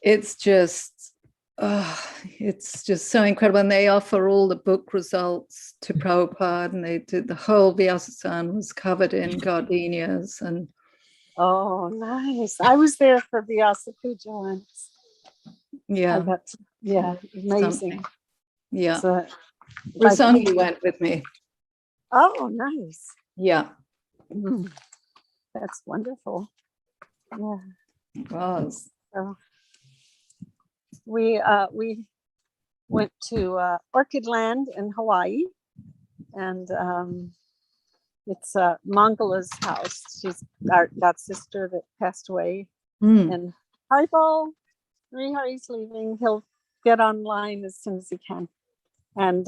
it's just, it's just so incredible. And they offer all the book results to Prabhupada, and they did the whole Vyasasan was covered in gardenias. And oh, nice. I was there for Vyasa Puja once. yeah, yeah, amazing. something. Yeah. So, Rasangi went with me. Oh, nice. Yeah. That's wonderful. Yeah. It was. So we went to Orchid Land in Hawaii, and it's Mangala's house. She's our god sister that passed away. And Haribol, Srihari's leaving. He'll get online as soon as he can. And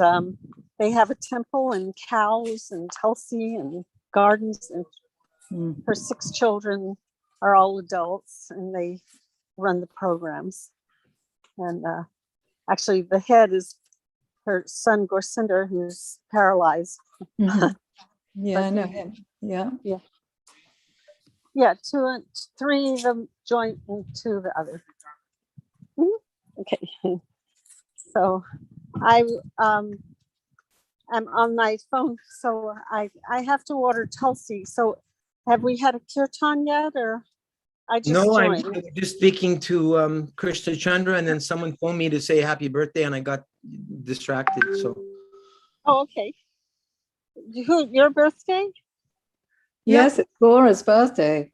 they have a temple and cows and Tulsi and gardens, and her 6 children are all adults, and they run the programs. And actually the head is her son Gorsinder, who's paralyzed. Yeah, I know him. Yeah. Yeah, 2 and 3 of them joint and 2 the other. Okay. So I am on my phone, so I have to order Tulsi. So have we had a kirtan yet, or I just joined? I was just speaking to Krishna Chandra, and then someone phoned me to say happy birthday, and I got distracted. So. Oh, okay. Your birthday? Yes, it's Gaura's birthday.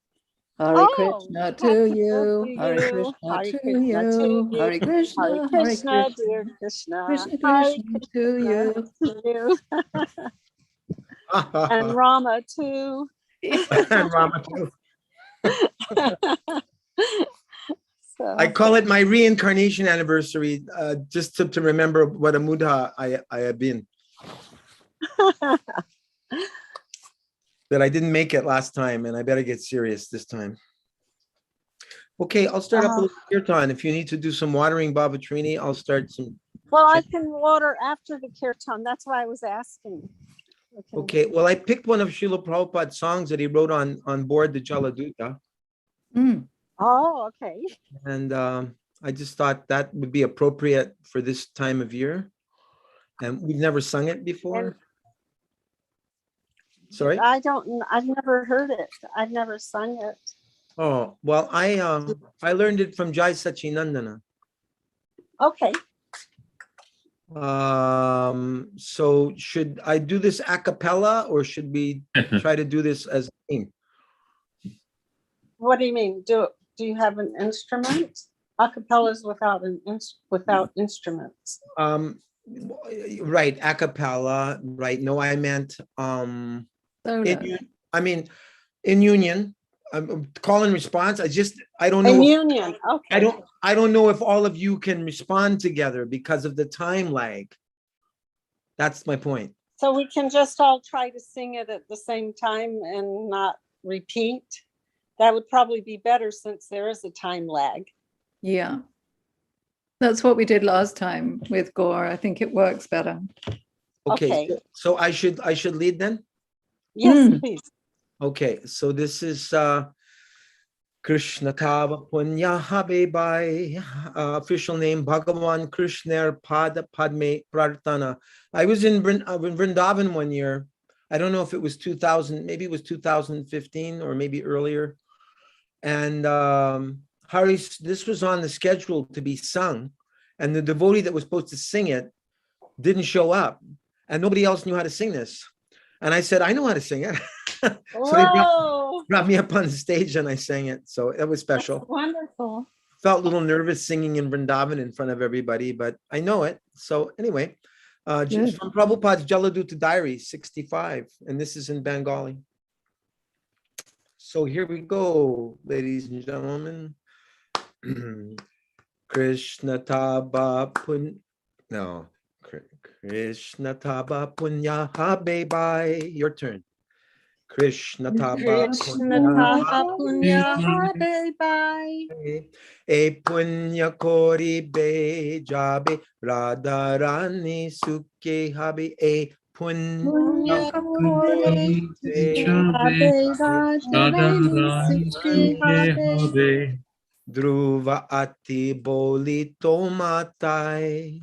Hare Krishna to happy you, birthday Hare Krishna to you, Hare Krishna, Hare Krishna, dear Krishna, Krishna Hare Krishna to you. And Rama too. And Rama too. So. I call it my reincarnation anniversary, just to remember what a mudha I have been. That I didn't make it last time, and I better get serious this time. Okay, I'll start up a little kirtan. If you need to do some watering, Baba Trini, I'll start some. Well, I can water after the kirtan. That's why I was asking. Okay, well, I picked one of Srila Prabhupada's songs that he wrote on board the Jaladuta. Oh, okay. And I just thought that would be appropriate for this time of year. And we've never sung it before. Sorry? I've never heard it. I've never sung it. Oh, well, I learned it from Jai Sachinandana. Okay. So should I do this a cappella, or should we try to do this as a theme? What do you mean? Do you have an instrument? A cappella is without instruments. Right, a cappella, right. No, I meant in union. Call and response. I don't know. In union, okay. I don't know if all of you can respond together because of the time lag. That's my point. So we can just all try to sing it at the same time and not repeat. That would probably be better since there is a time lag. Yeah. That's what we did last time with Gaur. I think it works better. Okay. So I should lead then? Yes, please. Okay, so this is Krishna Tava Punya Habibai, official name Bhagavan Krishna Pada Padme Prarthana. I was in Vrindavan one year. I don't know if it was 2000, maybe it was 2015 or maybe earlier. And Haris, this was on the schedule to be sung, and the devotee that was supposed to sing it didn't show up, and nobody else knew how to sing this. And I said, I know how to sing it. So they brought me up on the stage and I sang it. So it was special. That's wonderful. Felt a little nervous singing in Vrindavan in front of everybody, but I know it. So anyway, just from Prabhupada's Jaladuta Diary 65, and this is in Bengali. So here we go, ladies and gentlemen. Krishna Taba Krishna Taba Punya Habibai. Your turn. Krishna Taba Punya Habibai. E Punya Kori Be Jabe Radharani Sukhe Habi E Punya Kori Be Jabe Radharani Sukhe Habe. Dhruva ati bolito matai.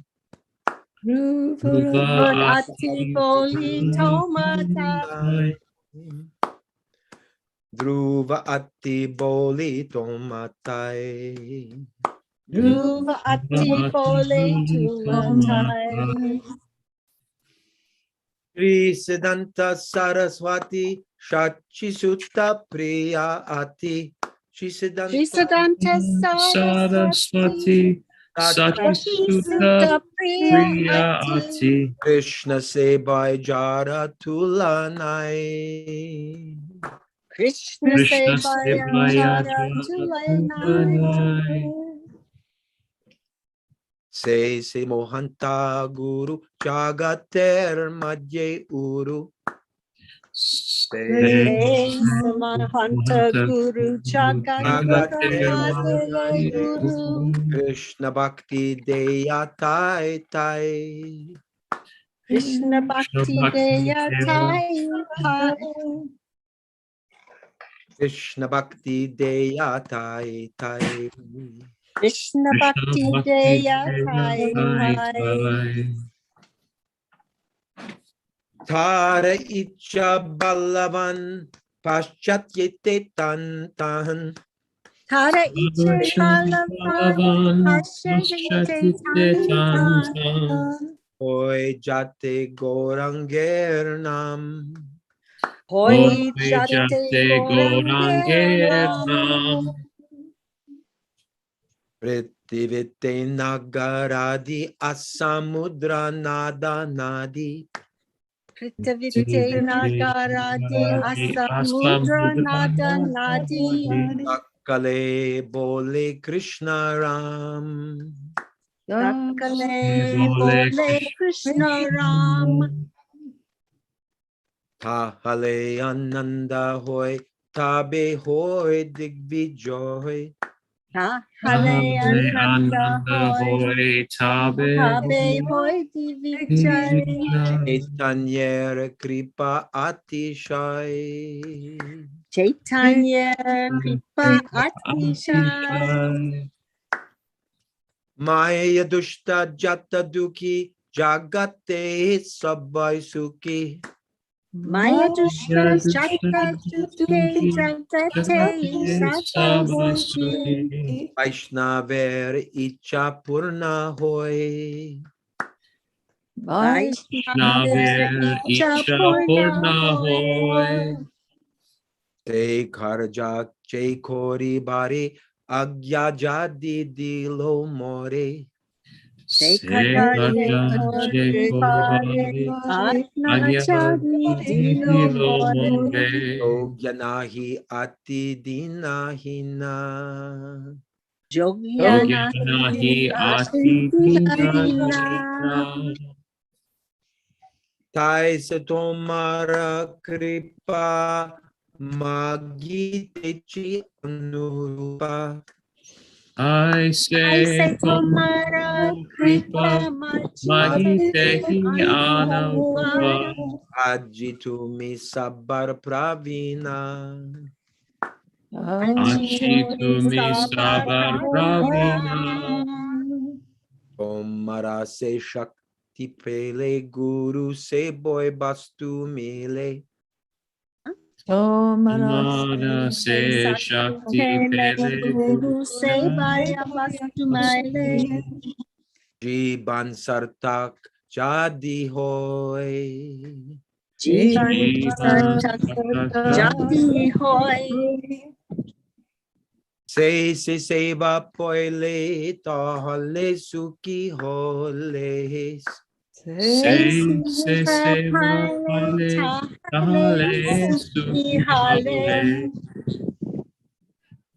Dhruva Ati boli tomatai. Dhruva ati bolito matai. Dhruva ati boli tomatai. Sri Siddhanta Saraswati Shachi Sutta Priya Ati. Sri Siddhanta Saraswati. Sati Sutta Sutta Priya Priya Ati. Ati. Krishna Sebai Jara Tulanai. Krishna Krishna Sevaya Sevaya Jara Tulanai. Jagannath. Se Mohanta Guru Jagater Madhye Uru. Samahanta Guru Jagagadaya Guru. Krishna Bhakti Deyatai Tai. Krishna Bhakti Deya Tai Tai. Krishna Bhakti Deyatai Tai. Krishna Bhakti Deya Tai Tai. Tara Icha Balavan Paschatyete Tan Tan. Tara Icha Balavan Hashayate Tan Tan. Hoy Jate Goranger Nam. Hoy Jate Gorange Nam. Pritivite Nagaradi Asamudra Nada Nadi. Pritavite Nagaradi Asamudra Nada Nadi. Sakale Bole Krishna Ram. Sakale Bole Krishna Ram. Tahale Ananda Hoy Tabe Hoy Digvijoy. Hale Ananda Hoy. Tabe Hoy Divijay. Chaitanya Kripa Atishai. Chaitanya Kripa Atishay. Maya Dushta Jata Duki Jagate Sabai Suki. Maya Dushka Jata Duke Jagate Sabaisuki. Vaishnaver Icha Purna Hoy. Vaishnaver Icha Purna Hoy. Te Karja Che Kori Bari Agya Jadi Dilo More. Sekadate Kori Pare Atna Chari Dilo More. Yogyanahi Ati Dinahina. Jogyanahi Ati Dinahina. Tai Satomara Kripa Magitechi Anurupa. I I say Tomara Kripa Magitehi Anurupa. Ajitumi Sabar Pravina. Achitumi Sabar Pravina. Tomara Se Shakti Pele Guru Se Boy Bastu Mile. Mana Se Shakti Pele Guru Se Baya Bastumale. Jiban Sartak Jadi Hoy. Jivan Jadi Hoy. Se Seva Poile Tahale Suki Holes. Se Seva Pale Tahale Suki Hale.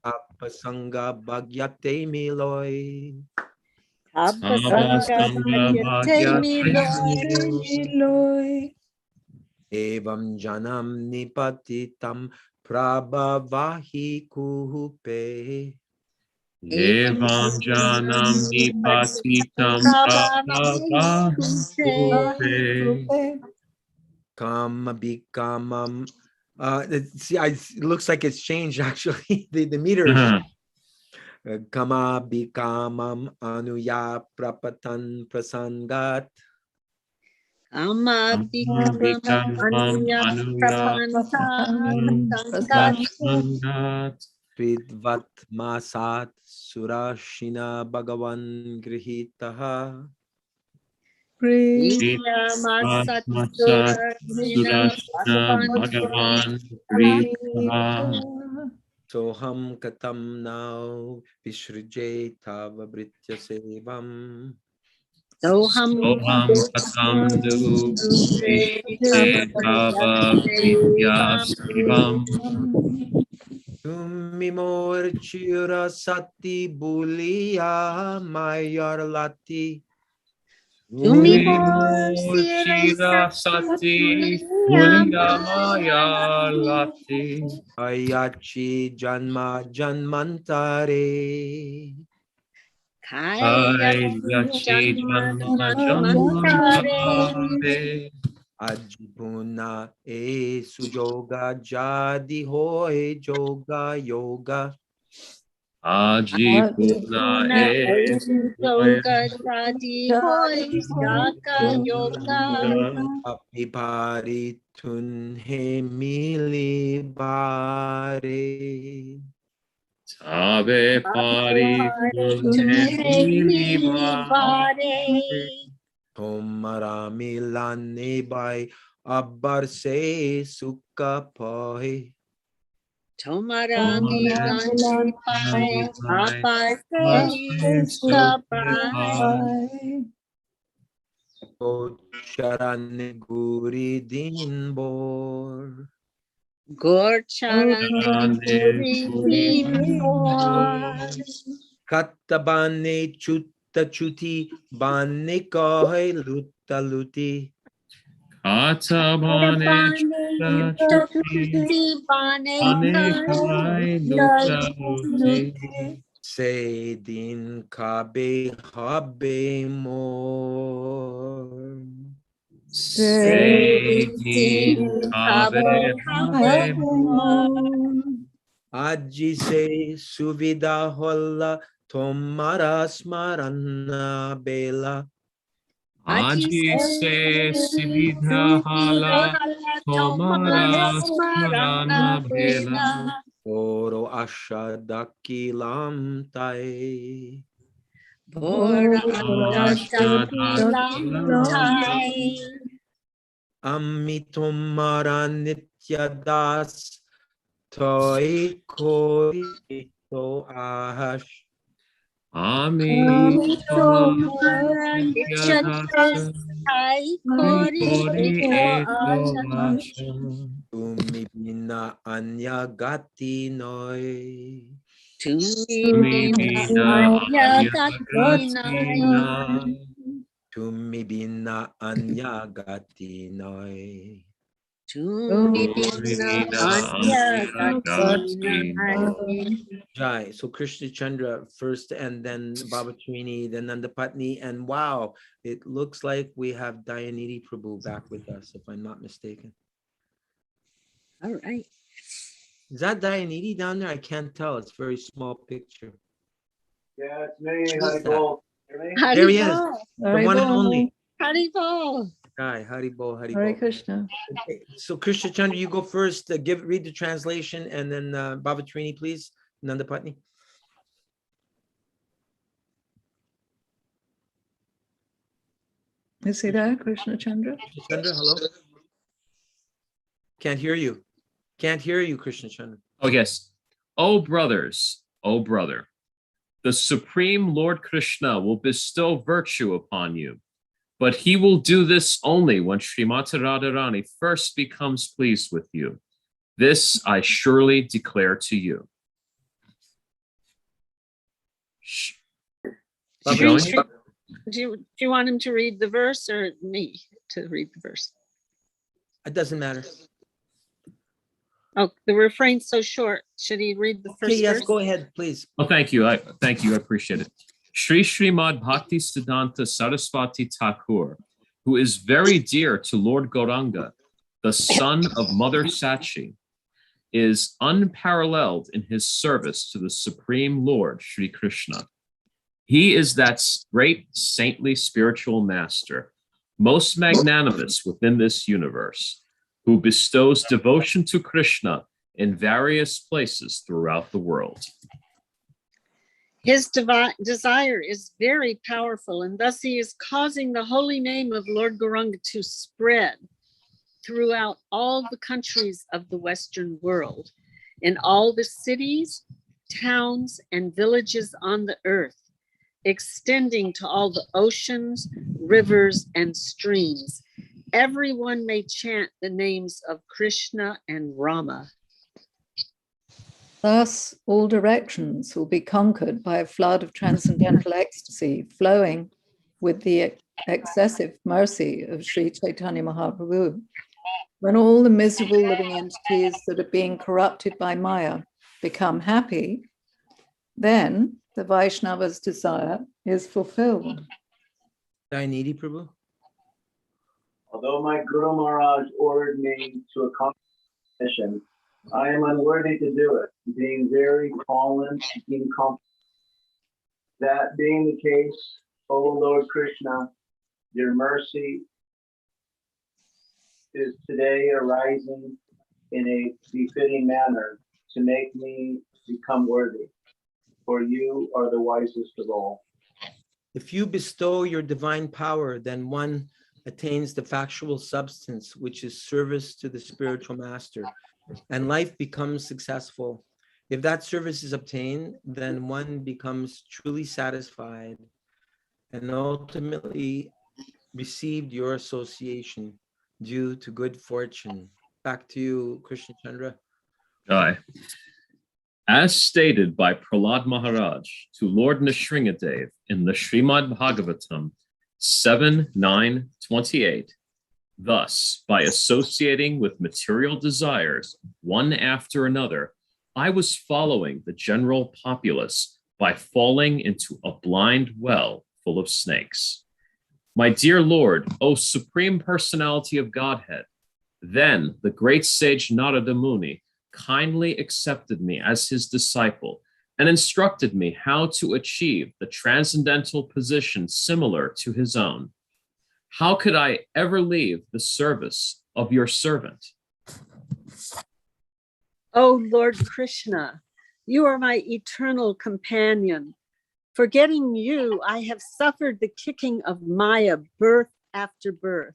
Apasanga Bhagyate Miloi. Abasanga Bhagyate Loi. Evam Janam Nipatitam Prabhavahi Kuhupe. Evam Janam Nipatitam Prabhavahi. Kama Bikamam. See, it looks like it's changed actually. The meter is Kama bikamam anuya prapatan prasangat. Ama Pridvat masat surashina bhagavan grihitaha. Soham katam now vishrije tava britya sevam. Soham katam nu tava vidya sivam. Tumi morchira sati bulia mayarlati. Tumi Shira sati punya maya lati. Ayachi janma janmantare. Ayachi janma janmantare. Ajipuna e sujoga jadi hoy joga yoga. Ajipuna yoga jadi hoy jaka yoga. Apipari tunhe mili bare. Tabe pari tunhe Tomara milane bai abbar se sukha pahe. Tomara milane pai abbar se sukha pai. Charan guri din bor. Gorcharan din bor. Kattabane chutta chuti bane kahe lutta luti. Katabane chuti bane kai lutta luti. Se din kabe habe more. Se din kabe habe more. Aji se suvida holla tomara smarana bela. Aji se sividha hala tomara smarana bela. Oro asha dakilam tai. Bora dakilam tai. Ammi tomara nitya das. Toi kori to ash. Ami tomara nitya Nityadas tai kori eto asha. Tumi bina anya gati noi. Tumi bina anya gati noi. Tumi bina anya gati noi. Tumi bina anya gati noi. Jai. So Krishna Chandra first, and then Baba Trini, then Nandapatni, and wow, it looks like we have Dayanidhi Prabhu back with us, if I'm not mistaken. All right. Is that Dayanidhi down there? I can't tell. It's a very small picture. Yeah, it's me. Who's Hi, that? Paul. There he is. The one and only. Haribol. Jai. Haribol. Hare Haribol. Krishna. Okay, so Krishna Chandra, you go first. Read the translation, and then Baba Trini, please. Nandapatni. Is he there, Krishna Chandra? Krishna Chandra, hello. Can't hear you. Can't hear you, Krishna Chandra. Oh, yes. Oh, brothers, oh, brother, the Supreme Lord Krishna will bestow virtue upon you, but he will do this only when Srimati Radharani first becomes pleased with you. This I surely declare to you. Keep going. Do you want him to read the verse or me to read the verse? It doesn't matter. Oh, the refrain's so short. Should he read the first Okay, yes, verse? go ahead, please. Oh, thank you. Thank you. I appreciate it. Shri Srimad Bhakti Siddhanta Saraswati Thakur, who is very dear to Lord Gauranga, the son of Mother Sachi, is unparalleled in his service to the Supreme Lord, Sri Krishna. He is that great saintly spiritual master, most magnanimous within this universe, who bestows devotion to Krishna in various places throughout the world. His desire is very powerful, and thus he is causing the holy name of Lord Gauranga to spread throughout all the countries of the Western world, in all the cities, towns, and villages on the earth, extending to all the oceans, rivers, and streams. Everyone may chant the names of Krishna and Rama. Thus, all directions will be conquered by a flood of transcendental ecstasy flowing with the excessive mercy of Sri Caitanya Mahaprabhu. When all the miserable living entities that are being corrupted by Maya become happy, then the Vaishnava's desire is fulfilled. Dainidhi Prabhu. Although my Guru Maharaj ordered me to accomplish the mission, I am unworthy to do it, being very fallen and incompetent. That being the case, O Lord Krishna, your mercy is today arising in a befitting manner to make me become worthy, for you are the wisest of all. If you bestow your divine power, then one attains the factual substance, which is service to the spiritual master, and life becomes successful. If that service is obtained, then one becomes truly satisfied and ultimately received your association due to good fortune. Back to you, Krishna Chandra. Aye. As stated by Prahlad Maharaj to Lord Nrsingadev in the Srimad Bhagavatam 7:9-28, thus, by associating with material desires one after another, I was following the general populace by falling into a blind well full of snakes. My dear Lord, O Supreme Personality of Godhead, then the great sage Narada Muni kindly accepted me as his disciple and instructed me how to achieve the transcendental position similar to his own. How could I ever leave the service of your servant? O Lord Krishna, you are my eternal companion. Forgetting you, I have suffered the kicking of Maya birth after birth.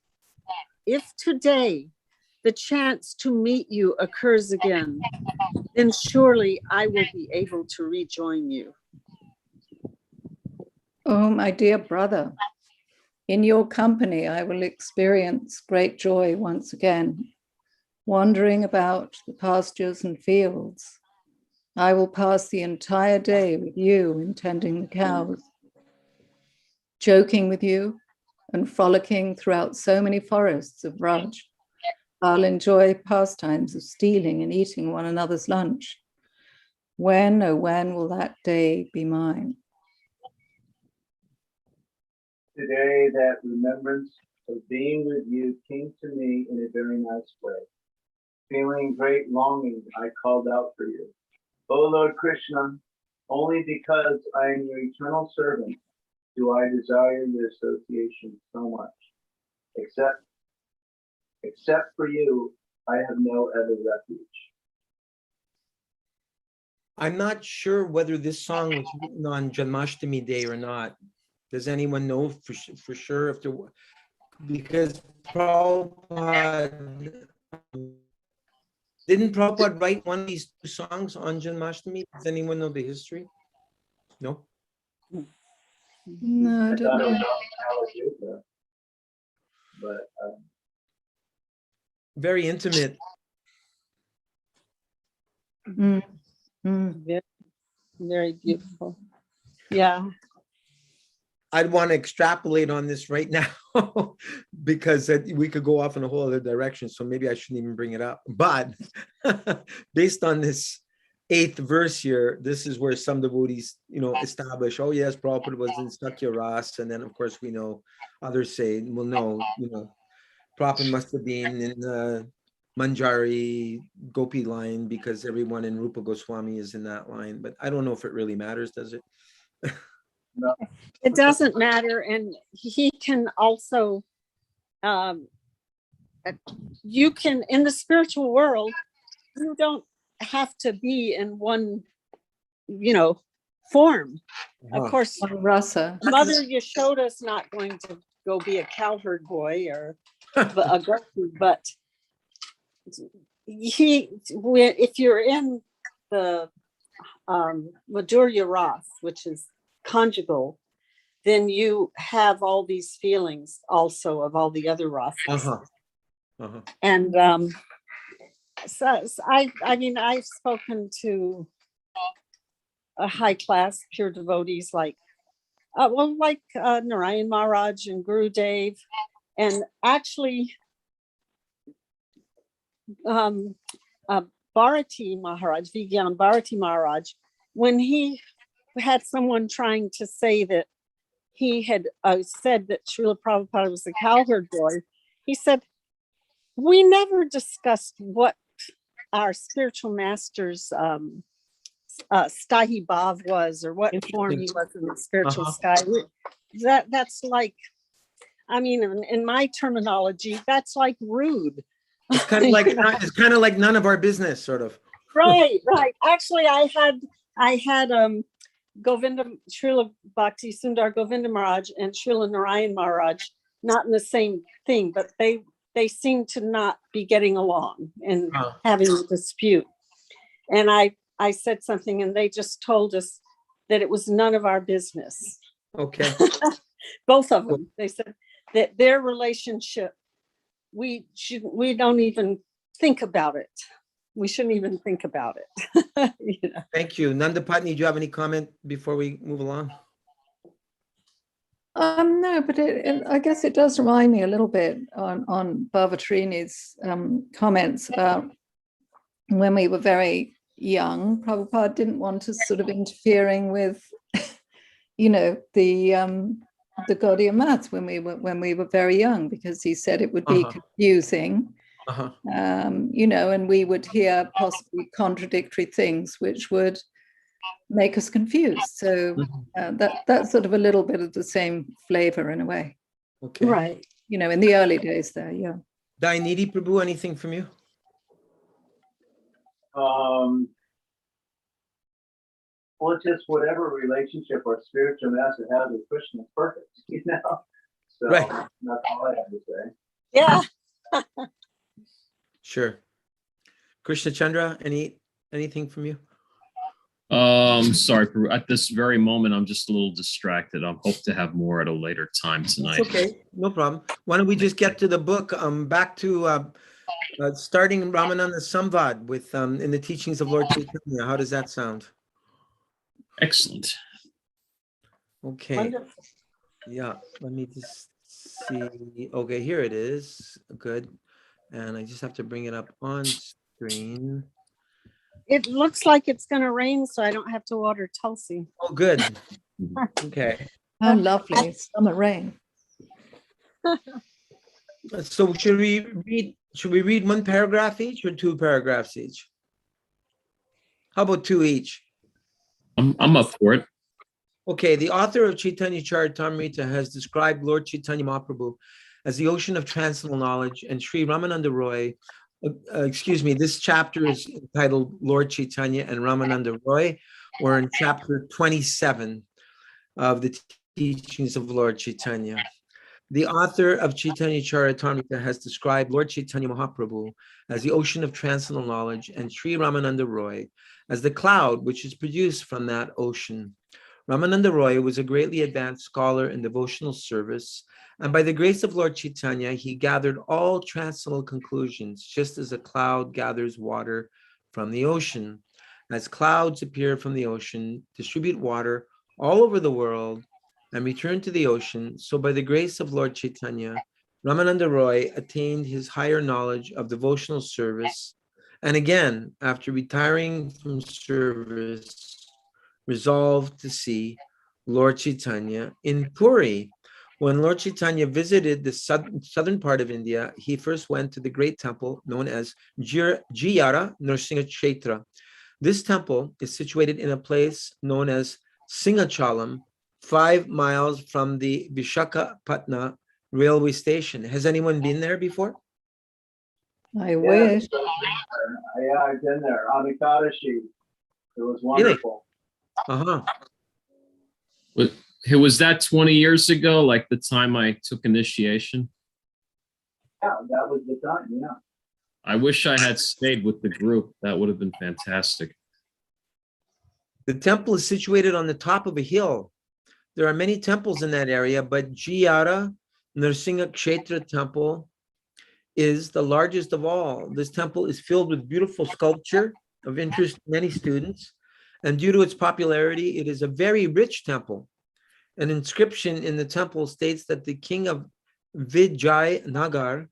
If today the chance to meet you occurs again, then surely I will be able to rejoin you. Oh, my dear brother, in your company, I will experience great joy once again, wandering about the pastures and fields. I will pass the entire day with you in tending the cows, joking with you and frolicking throughout so many forests of Raj. I'll enjoy pastimes of stealing and eating one another's lunch. When, oh, when will that day be mine? Today, that remembrance of being with you came to me in a very nice way. Feeling great longing, I called out for you. O Lord Krishna, only because I am your eternal servant do I desire your association so much. Except for you, I have no other refuge. I'm not sure whether this song was written on Janmashtami Day or not. Does anyone know for sure if there was? Because didn't Prabhupada write one of these two songs on Janmashtami? Does anyone know the history? No? No, I I don't thought it was know. on Hallelujah, but Very intimate. Mm, mm. Very, very beautiful. Yeah. I'd want to extrapolate on this right now because we could go off in a whole other direction. So maybe I shouldn't even bring it up. But based on this 8th verse here, this is where some devotees, establish, oh yes, Prabhupada was in Sakya Ras. And then of course we know others say, well, no, Prabhupada must have been in Manjari Gopi line because everyone in Rupa Goswami is in that line, but I don't know if it really matters, does it? No. It doesn't matter. And he can also, you can, in the spiritual world, you don't have to be in one, form. Of course, One rasa. Mother Yashoda's not going to go be a cowherd boy or a gopi, but if you're in the Madhurya Ras, which is conjugal, then you have all these feelings also of all the other rasas. And so I mean, I've spoken to a high class pure devotees like Narayan Maharaj and Guru Dev, and actually Bharati Maharaj, Vigyan Bharati Maharaj, when he had someone trying to say that he had said that Srila Prabhupada was a cowherd boy, he said, we never discussed what our spiritual master's Stahi Bhav was, or what form he was in the spiritual sky. That's like, I mean, in my terminology, that's like rude. It's kind of like it's kind of like none of our business, sort of. Right. Actually, I had Govinda, Srila Bhakti Sundar Govinda Maharaj and Srila Narayan Maharaj, not in the same thing, but they seem to not be getting along and having a dispute. And I said something and they just told us that it was none of our business. Okay. Both of them. They said that their relationship, we don't even think about it. We shouldn't even think about it. Thank you. Nanda Patni, do you have any comment before we move along? No, but I guess it does remind me a little bit on Bhavatrini's comments about when we were very young. Prabhupada didn't want us sort of interfering with, the Gaudiya maths when we were very young, because he said it would be confusing. And we would hear possibly contradictory things which would make us confused. So that's sort of a little bit of the same flavor in a way. Okay. Right. In the early days there, yeah. Dainidhi Prabhu, anything from you? Well, just whatever relationship our spiritual master has with Krishna is perfect, So right. That's all I have to say. Yeah. Sure. Krishna Chandra, anything from you? Sorry, at this very moment, I'm just a little distracted. I hope to have more at a later time tonight. It's okay, no problem. Why don't we just get to the book? Back to starting Ramananda Samvad with in the teachings of Lord Chaitanya. How does that sound? Excellent. Okay. Wonderful. Yeah, let me just see. Okay, here it is. Good. And I just have to bring it up on screen. It looks like it's going to rain, so I don't have to water Tulsi. Oh, good. Okay. Oh, lovely. Summer rain. So should we read one paragraph each or two paragraphs each? How about two each? I'm up for it. Okay, the author of Caitanya Charitamrita has described Lord Chaitanya Mahaprabhu as the ocean of transcendental knowledge, and Sri Ramananda Roy, this chapter is entitled Lord Chaitanya and Ramananda Roy. We're in chapter 27 of the teachings of Lord Chaitanya. The author of Caitanya Charitamrita has described Lord Chaitanya Mahaprabhu as the ocean of transcendental knowledge, and Sri Ramananda Roy as the cloud which is produced from that ocean. Ramananda Roy was a greatly advanced scholar in devotional service, and by the grace of Lord Chaitanya, he gathered all transcendental conclusions, just as a cloud gathers water from the ocean. As clouds appear from the ocean, distribute water all over the world, and return to the ocean, so by the grace of Lord Chaitanya, Ramananda Roy attained his higher knowledge of devotional service, and again, after retiring from service, resolved to see Lord Chaitanya in Puri, When Lord Chaitanya visited the southern part of India, he first went to the great temple known as Jiyara Narsingha Kshetra. This temple is situated in a place known as Singhachalam, 5 miles from the Vishakhapatnam railway station. Has anyone been there before? I wish. Yeah, I've been there on Ekadashi. It was wonderful. Uh-huh. Was that 20 years ago, like the time I took initiation? Yeah, that was the time, yeah. I wish I had stayed with the group. That would have been fantastic. The temple is situated on the top of a hill. There are many temples in that area, but Jiyara Narsingha Kshetra temple is the largest of all. This temple is filled with beautiful sculpture of interest to many students, and due to its popularity, it is a very rich temple. An inscription in the temple states that the king of Vijayanagar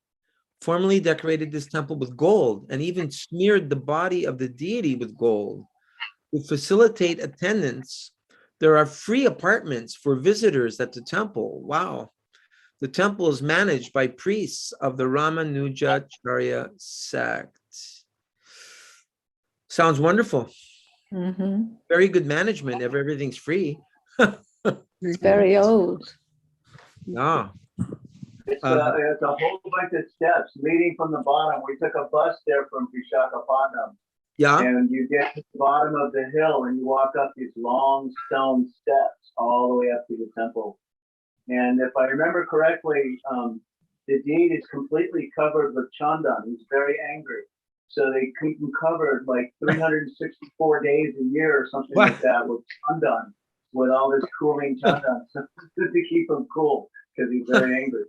formerly decorated this temple with gold and even smeared the body of the deity with gold. To facilitate attendance, there are free apartments for visitors at the temple. Wow. The temple is managed by priests of the Ramanujacharya sect. Sounds wonderful. Mhm. Very good management if everything's free. It's very old. Yeah. It's a whole bunch of steps leading from the bottom. We took a bus there from Vishakhapatnam. Yeah. And you get to the bottom of the hill and you walk up these long stone steps all the way up to the temple. And if I remember correctly, the deed is completely covered with chandan. He's very angry. So they keep him covered like 364 days a year or something like that with chandan, with all this cooling chandan to keep him cool because he's very angry.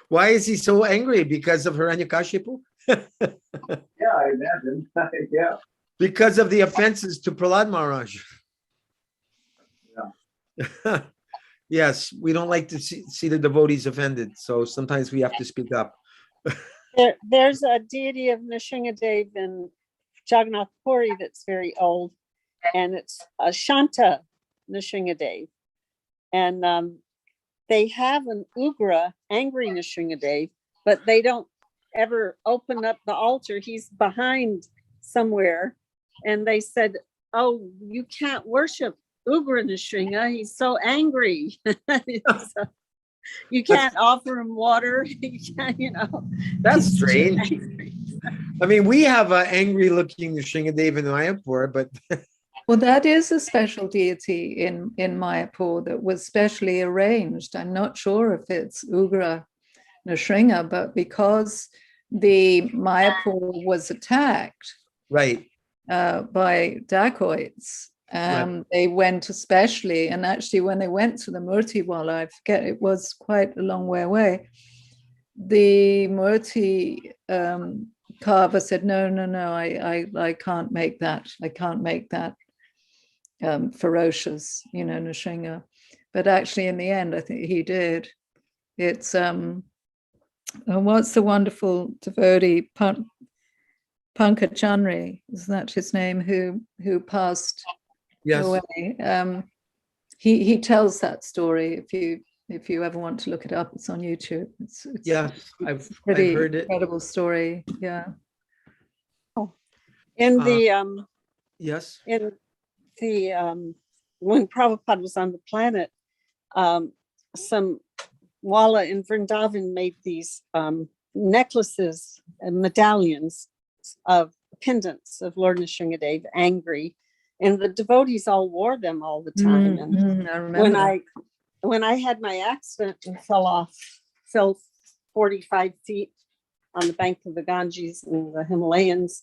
Why is he so angry? Because of Hiranyakashipu? Yeah, I imagine. Yeah. Because of the offenses to Prahlad Maharaj. Yeah. Yes, we don't like to see the devotees offended, so sometimes we have to speak up. There's a deity of Nrsingadev in Jagannath Puri that's very old, and it's Shanta Nrsingadev. And they have an Ugra, angry Nrsingadev, but they don't ever open up the altar. He's behind somewhere. And they said, oh, you can't worship Ugra Nrsinga. He's so angry. So you can't offer him water. You can't, That's strange. I mean, we have an angry looking Nrsingadev in Mayapur, but Well, that is a special deity in Mayapur that was specially arranged. I'm not sure if it's Ugra Nrsinga, but because the Mayapur was attacked right. By dacoits, they went especially, and actually when they went to the Murtiwala, I forget, it was quite a long way away, the Murti carver said, no, I can't make that. I can't make that ferocious, Nrsinga. But actually in the end, I think he did. It's what's the wonderful devotee, Pankaj, is that his name, who passed away? He tells that story. If you ever want to look it up, it's on YouTube. It's I've pretty heard it. incredible story. Yeah. In the yes. In the when Prabhupada was on the planet, some Walla in Vrindavan made these necklaces and medallions of pendants of Lord Nrsingadev, angry, and the devotees all wore them all the time. And I remember when I had my accident and fell 45 feet on the bank of the Ganges in the Himalayas,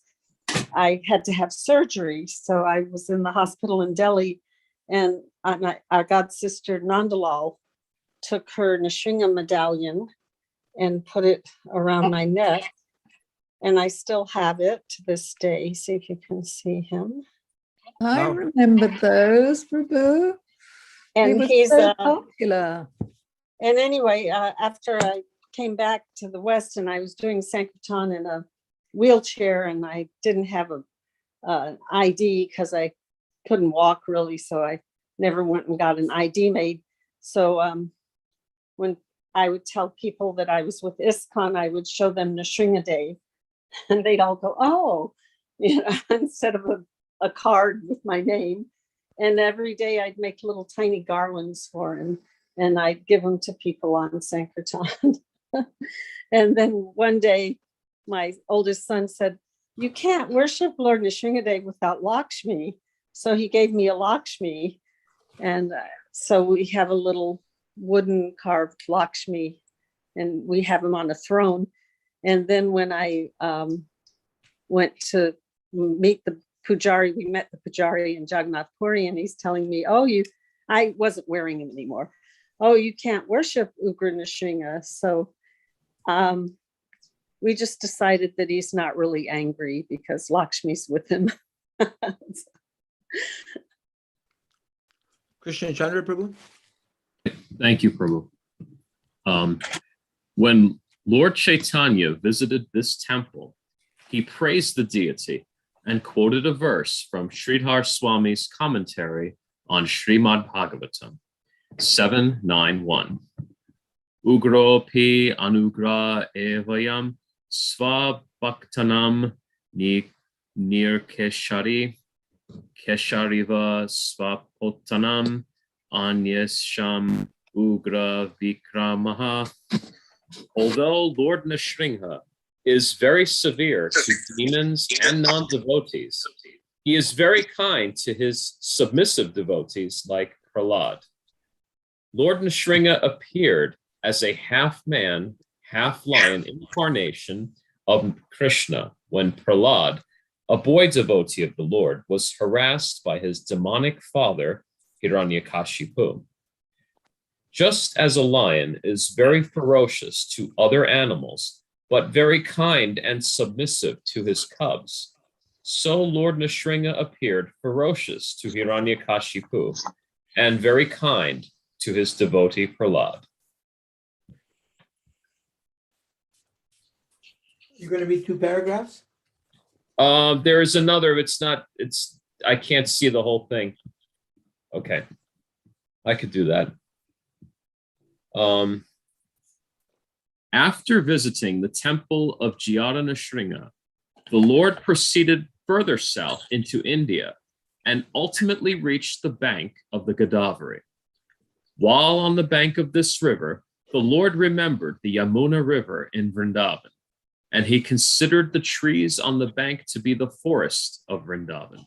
I had to have surgery. So I was in the hospital in Delhi, and our god sister Nandalal took her Nrsinga medallion and put it around my neck. And I still have it to this day. See if you can see him. I remember those, Prabhu. And he's so popular. And anyway, after I came back to the West and I was doing Sankirtan in a wheelchair, and I didn't have a ID because I couldn't walk really, so I never went and got an ID made. So when I would tell people that I was with ISKCON, I would show them Nrsimha Dev, and they'd all go, "Oh," instead of a card with my name. And every day I'd make little tiny garlands for him, and I'd give them to people on Sankirtan. And then one day, my oldest son said, "You can't worship Lord Nrsimhadev without Lakshmi." So he gave me a Lakshmi. And so we have a little wooden carved Lakshmi, and we have him on a throne. And then when I went to meet the Pujari, we met the Pujari in Jagannath Puri, and he's telling me, I wasn't wearing him anymore. "Oh, you can't worship Ugra Nrsimha." So we just decided that he's not really angry because Lakshmi's with him. Krishna Chandra Prabhu. Thank you, Prabhu. When Lord Chaitanya visited this temple, he praised the deity and quoted a verse from Sridhar Swami's commentary on Srimad Bhagavatam 791. Ugropi anugra evayam svabhaktanam nirkeshari keshariva svapotanam anyesham ugra vikramaha. Although Lord Nrsimha is very severe to demons and non-devotees, he is very kind to his submissive devotees like Prahlad. Lord Nrsimha appeared as a half-man, half-lion incarnation of Krishna when Prahlad, a boy devotee of the Lord, was harassed by his demonic father, Hiranyakashipu. Just as a lion is very ferocious to other animals, but very kind and submissive to his cubs, so Lord Nrsimha appeared ferocious to Hiranyakashipu and very kind to his devotee Prahlad. You're going to read 2 paragraphs? There is another, I can't see the whole thing. Okay, I could do that. After visiting the temple of Jyara Nrsimha, the Lord proceeded further south into India and ultimately reached the bank of the Godavari. While on the bank of this river, the Lord remembered the Yamuna River in Vrindavan, and he considered the trees on the bank to be the forest of Vrindavan.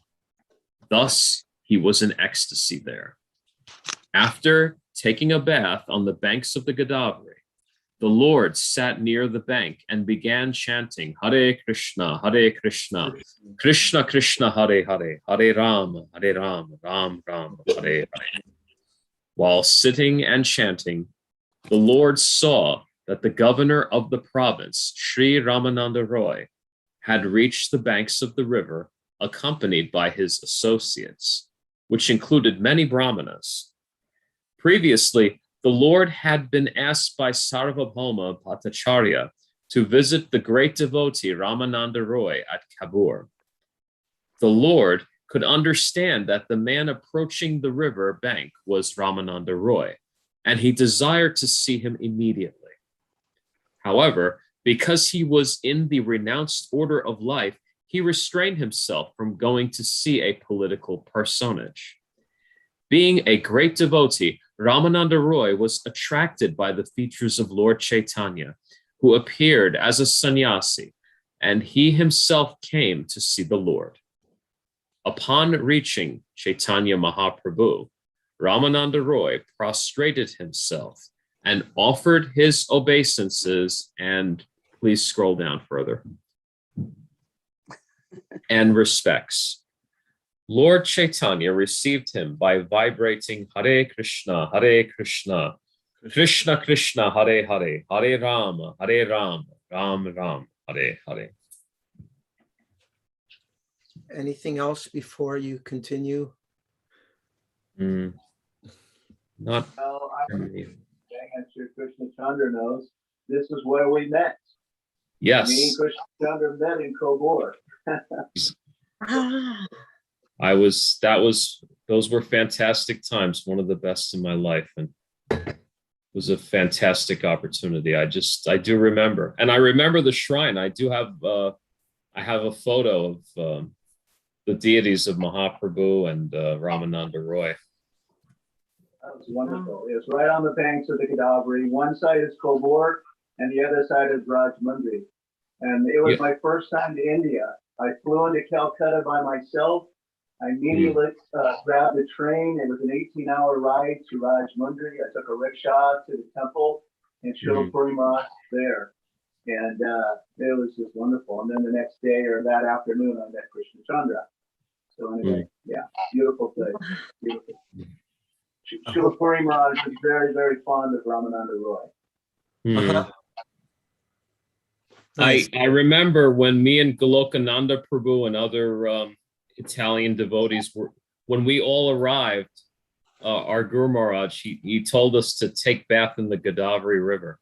Thus, he was in ecstasy there. After taking a bath on the banks of the Godavari, the Lord sat near the bank and began chanting Hare Krishna, Krishna Krishna, Hare Hare, Hare Rama, Ram Ram, Hare Hare. While sitting and chanting, the Lord saw that the governor of the province, Sri Ramananda Roy, had reached the banks of the river accompanied by his associates, which included many brahmanas. Previously, the Lord had been asked by Sarvabhauma Bhattacharya to visit the great devotee Ramananda Roy at Kabur. The Lord could understand that the man approaching the river bank was Ramananda Roy, and he desired to see him immediately. However, because he was in the renounced order of life, he restrained himself from going to see a political personage. Being a great devotee, Ramananda Roy was attracted by the features of Lord Chaitanya, who appeared as a sannyasi, and he himself came to see the Lord. Upon reaching Chaitanya Mahaprabhu, Ramananda Roy prostrated himself and offered his obeisances, and please scroll down further, and respects. Lord Chaitanya received him by vibrating Hare Krishna, Krishna Krishna, Hare Hare, Hare Rama, Ram Ram, Hare Hare. Anything else before you continue? Not. Well, as Sri Krishna Chandra knows, this is where we met. Yes. Me and Krishna Chandra met in Kobor. Those were fantastic times, one of the best in my life. And was a fantastic opportunity. I do remember, and I remember the shrine. I have a photo of the deities of Mahaprabhu and Ramananda Roy. That was wonderful. It's right on the banks of the Godavari. One side is Kobor and the other side is Rajmundry. And it was my first time to India. I flew into Calcutta by myself. I immediately grabbed the train. It was an 18-hour ride to Rajmundry. I took a rickshaw to the temple and Srila Prabhuphada there. And it was just wonderful. And then the next day or that afternoon, I met Krishna Chandra. So anyway, yeah, beautiful place. Beautiful. Srila Prabhuphada is very, very fond of Ramananda Roy. I remember when me and Golokananda Prabhu and other Italian devotees when we all arrived, our Guru Maharaj, he told us to take bath in the Godavari River.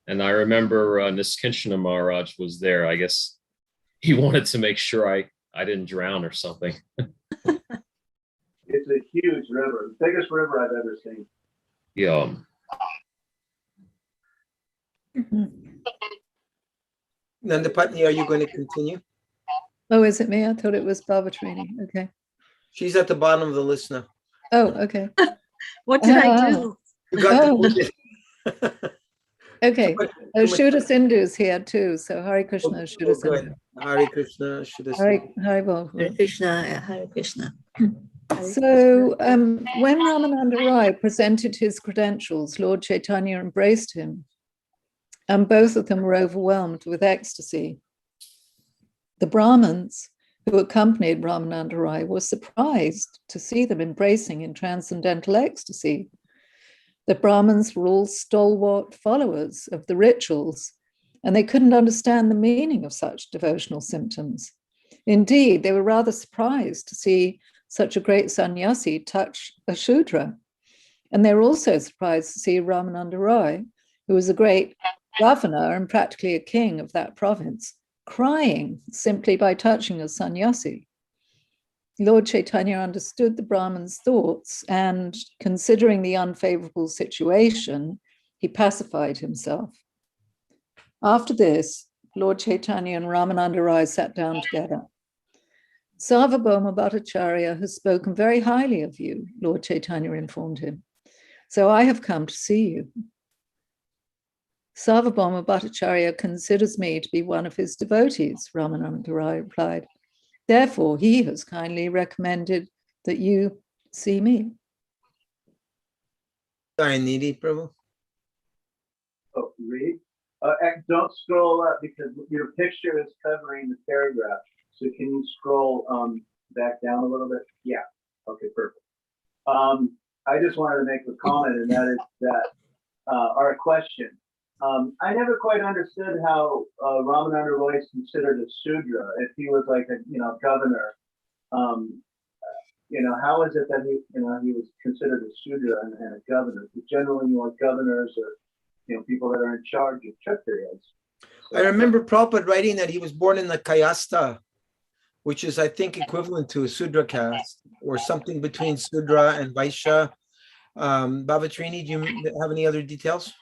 And I remember Niskinchana Maharaj was there. I guess he wanted to make sure I didn't drown or something. It's a huge river, the biggest river I've ever seen. Yeah. Nandapatni, are you going to continue? Oh, is it me? I thought it was Bhavatrini. Okay. She's at the bottom of the list now. Oh, okay. What did I do? You got Okay. Oh, Shuddha Sindhu is here too. So Hare Krishna, Shuddha Sindhu. Hare Krishna, Shuddha Sindhu. Hare Bol. Hare Krishna, Hare Krishna. So when Ramananda Rai presented his credentials, Lord Chaitanya embraced him, and both of them were overwhelmed with ecstasy. The Brahmins who accompanied Ramananda Rai were surprised to see them embracing in transcendental ecstasy. The Brahmins were all stalwart followers of the rituals, and they couldn't understand the meaning of such devotional symptoms. Indeed, they were rather surprised to see such a great sannyasi touch a Shudra. And they were also surprised to see Ramananda Rai, who was a great governor and practically a king of that province, crying simply by touching a sannyasi. Lord Chaitanya understood the Brahman's thoughts, and considering the unfavorable situation, he pacified himself. After this, Lord Chaitanya and Ramananda Rai sat down together. Sarvabhauma Bhattacharya has spoken very highly of you, Lord Chaitanya informed him. So I have come to see you. Sarvabhauma Bhattacharya considers me to be one of his devotees, Ramananda Rai replied. Therefore, he has kindly recommended that you see me. Dayanidhi, Prabhu. Oh, read. Don't scroll up because your picture is covering the paragraph. So can you scroll back down a little bit? Yeah. Okay, perfect. I just wanted to make a comment, and that is that our question. I never quite understood how Ramananda Roy is considered a Sudra. If he was like a governor, how is it that he was considered a Sudra and a governor? Because generally, governors are people that are in charge of Kshatriyas. So, I remember Prabhupada writing that he was born in the Kayasta, which is, I think, equivalent to a Sudra caste or something between Sudra and Vaishya. Bhavatrini, do you have any other details?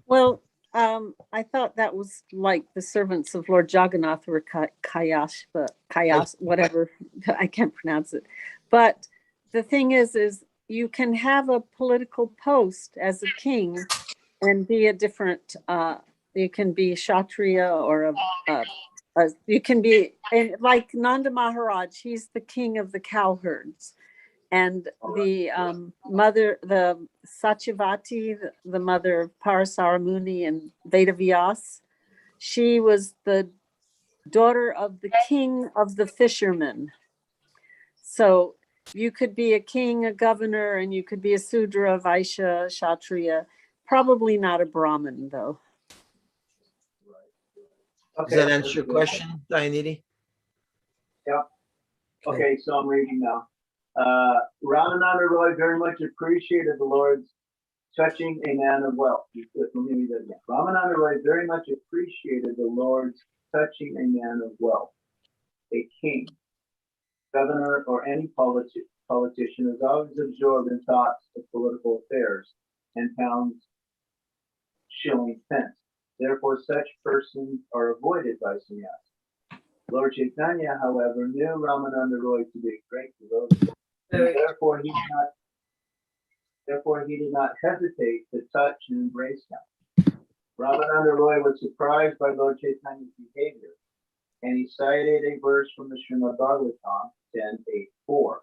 Well, I thought that was like the servants of Lord Jagannath were Kayash, whatever, I can't pronounce it. But the thing is you can have a political post as a king and be a different, you can be Kshatriya or you can be, like Nanda Maharaj, he's the king of the cowherds. And the mother, the Satyavati, the mother of Parasara Muni and Vedavyas, she was the daughter of the king of the fishermen. So you could be a king, a governor, and you could be a Sudra, Vaishya, Kshatriya. Probably not a Brahmin, though. okay, Does that answer your question, Dayanidhi? Yeah. Okay, so I'm reading now. Ramananda Roy very much appreciated the Lord's touching a man of wealth. Let me read that again. Ramananda Roy very much appreciated the Lord's touching a man of wealth, a king, governor, or any politician is always absorbed in thoughts of political affairs and pounds shilling pence. Therefore, such persons are avoided by sannyas. Lord Chaitanya, however, knew Ramananda Roy to be a great devotee, and therefore he did not hesitate to touch and embrace him. Ramananda Roy was surprised by Lord Chaitanya's behavior, and he cited a verse from the Srimad Bhagavatam 10:8-4.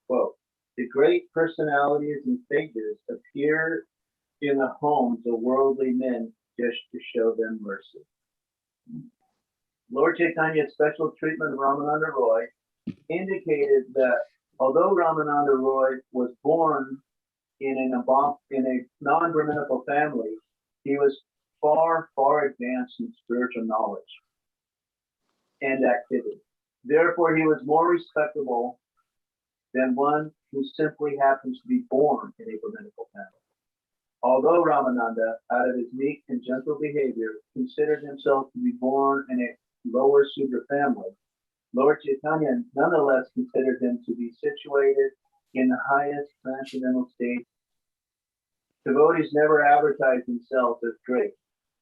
Quote, the great personalities and figures appear in the homes of worldly men just to show them mercy. Lord Chaitanya's special treatment of Ramananda Roy indicated that although Ramananda Roy was born in a non-Brahminical family, he was far, far advanced in spiritual knowledge and activity. Therefore, he was more respectable than one who simply happens to be born in a Brahminical family. Although Ramananda, out of his meek and gentle behavior, considered himself to be born in a lower Sudra family, Lord Chaitanya nonetheless considered him to be situated in the highest transcendental state. Devotees never advertise themselves as great,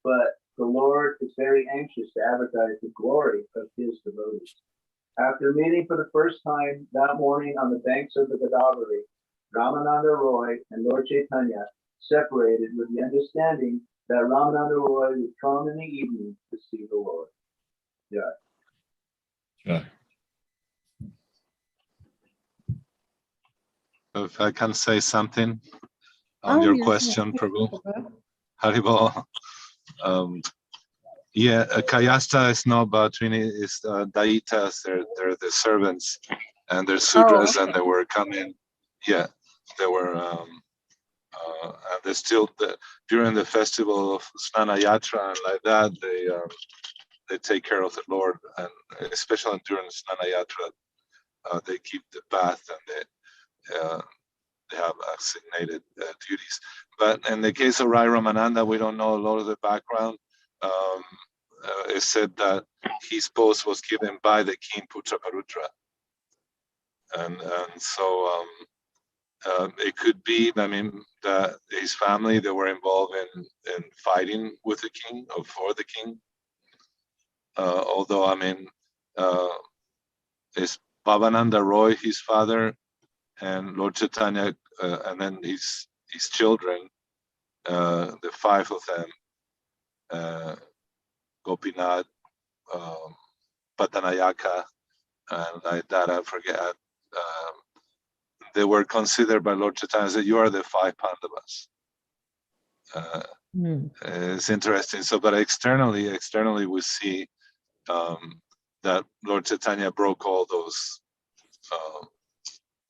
but the Lord is very anxious to advertise the glory of his devotees. After meeting for the first time that morning on the banks of the Godavari, Ramananda Roy and Lord Chaitanya separated with the understanding that Ramananda Roy would come in the evening to see the Lord. Yeah. Yeah. If I can say something on your question, Prabhu. Haribol. Kayasta is not about Trini, it's Daitas, they're the servants, and they're Sudras, and they were coming, they were, and they still, during the festival of Snana Yatra and like that, they take care of the Lord, and especially during Snana Yatra, they keep the bath, and they have assignated duties. But in the case of Rai Ramananda, we don't know a lot of the background. It said that his post was given by the king Putraparudra, and so it could be, I mean, that his family, they were involved in fighting with the king or for the king. Although, I mean, is Bhavananda Roy his father, and Lord Chaitanya, and then his children, the five of them, Gopinath, Patanayaka, and like that, I forget. They were considered by Lord Chaitanya that you are the five Pandavas. It's interesting. So, but externally we see that Lord Chaitanya broke all those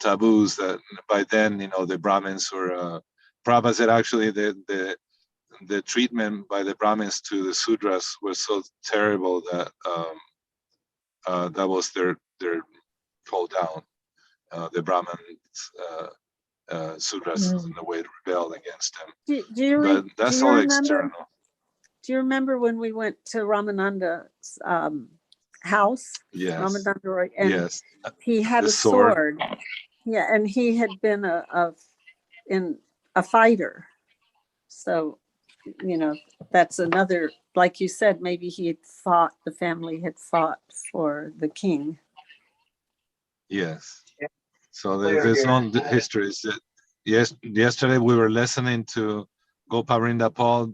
taboos that by then, you know, the Brahmins were, Prabhupada said actually the treatment by the Brahmins to the Sudras was so terrible that that was their fall down. The Brahmins, Sudras, in a way, rebelled against them. But that's all external. Do you remember when we went to Ramananda's house? Yes. Ramananda Roy, and yes. he had The a sword. Yeah, and he had been a fighter. So, you know, that's another, like you said, maybe the family had fought for the king. Yes. So there's no histories. Yesterday we were listening to Goparinda Paul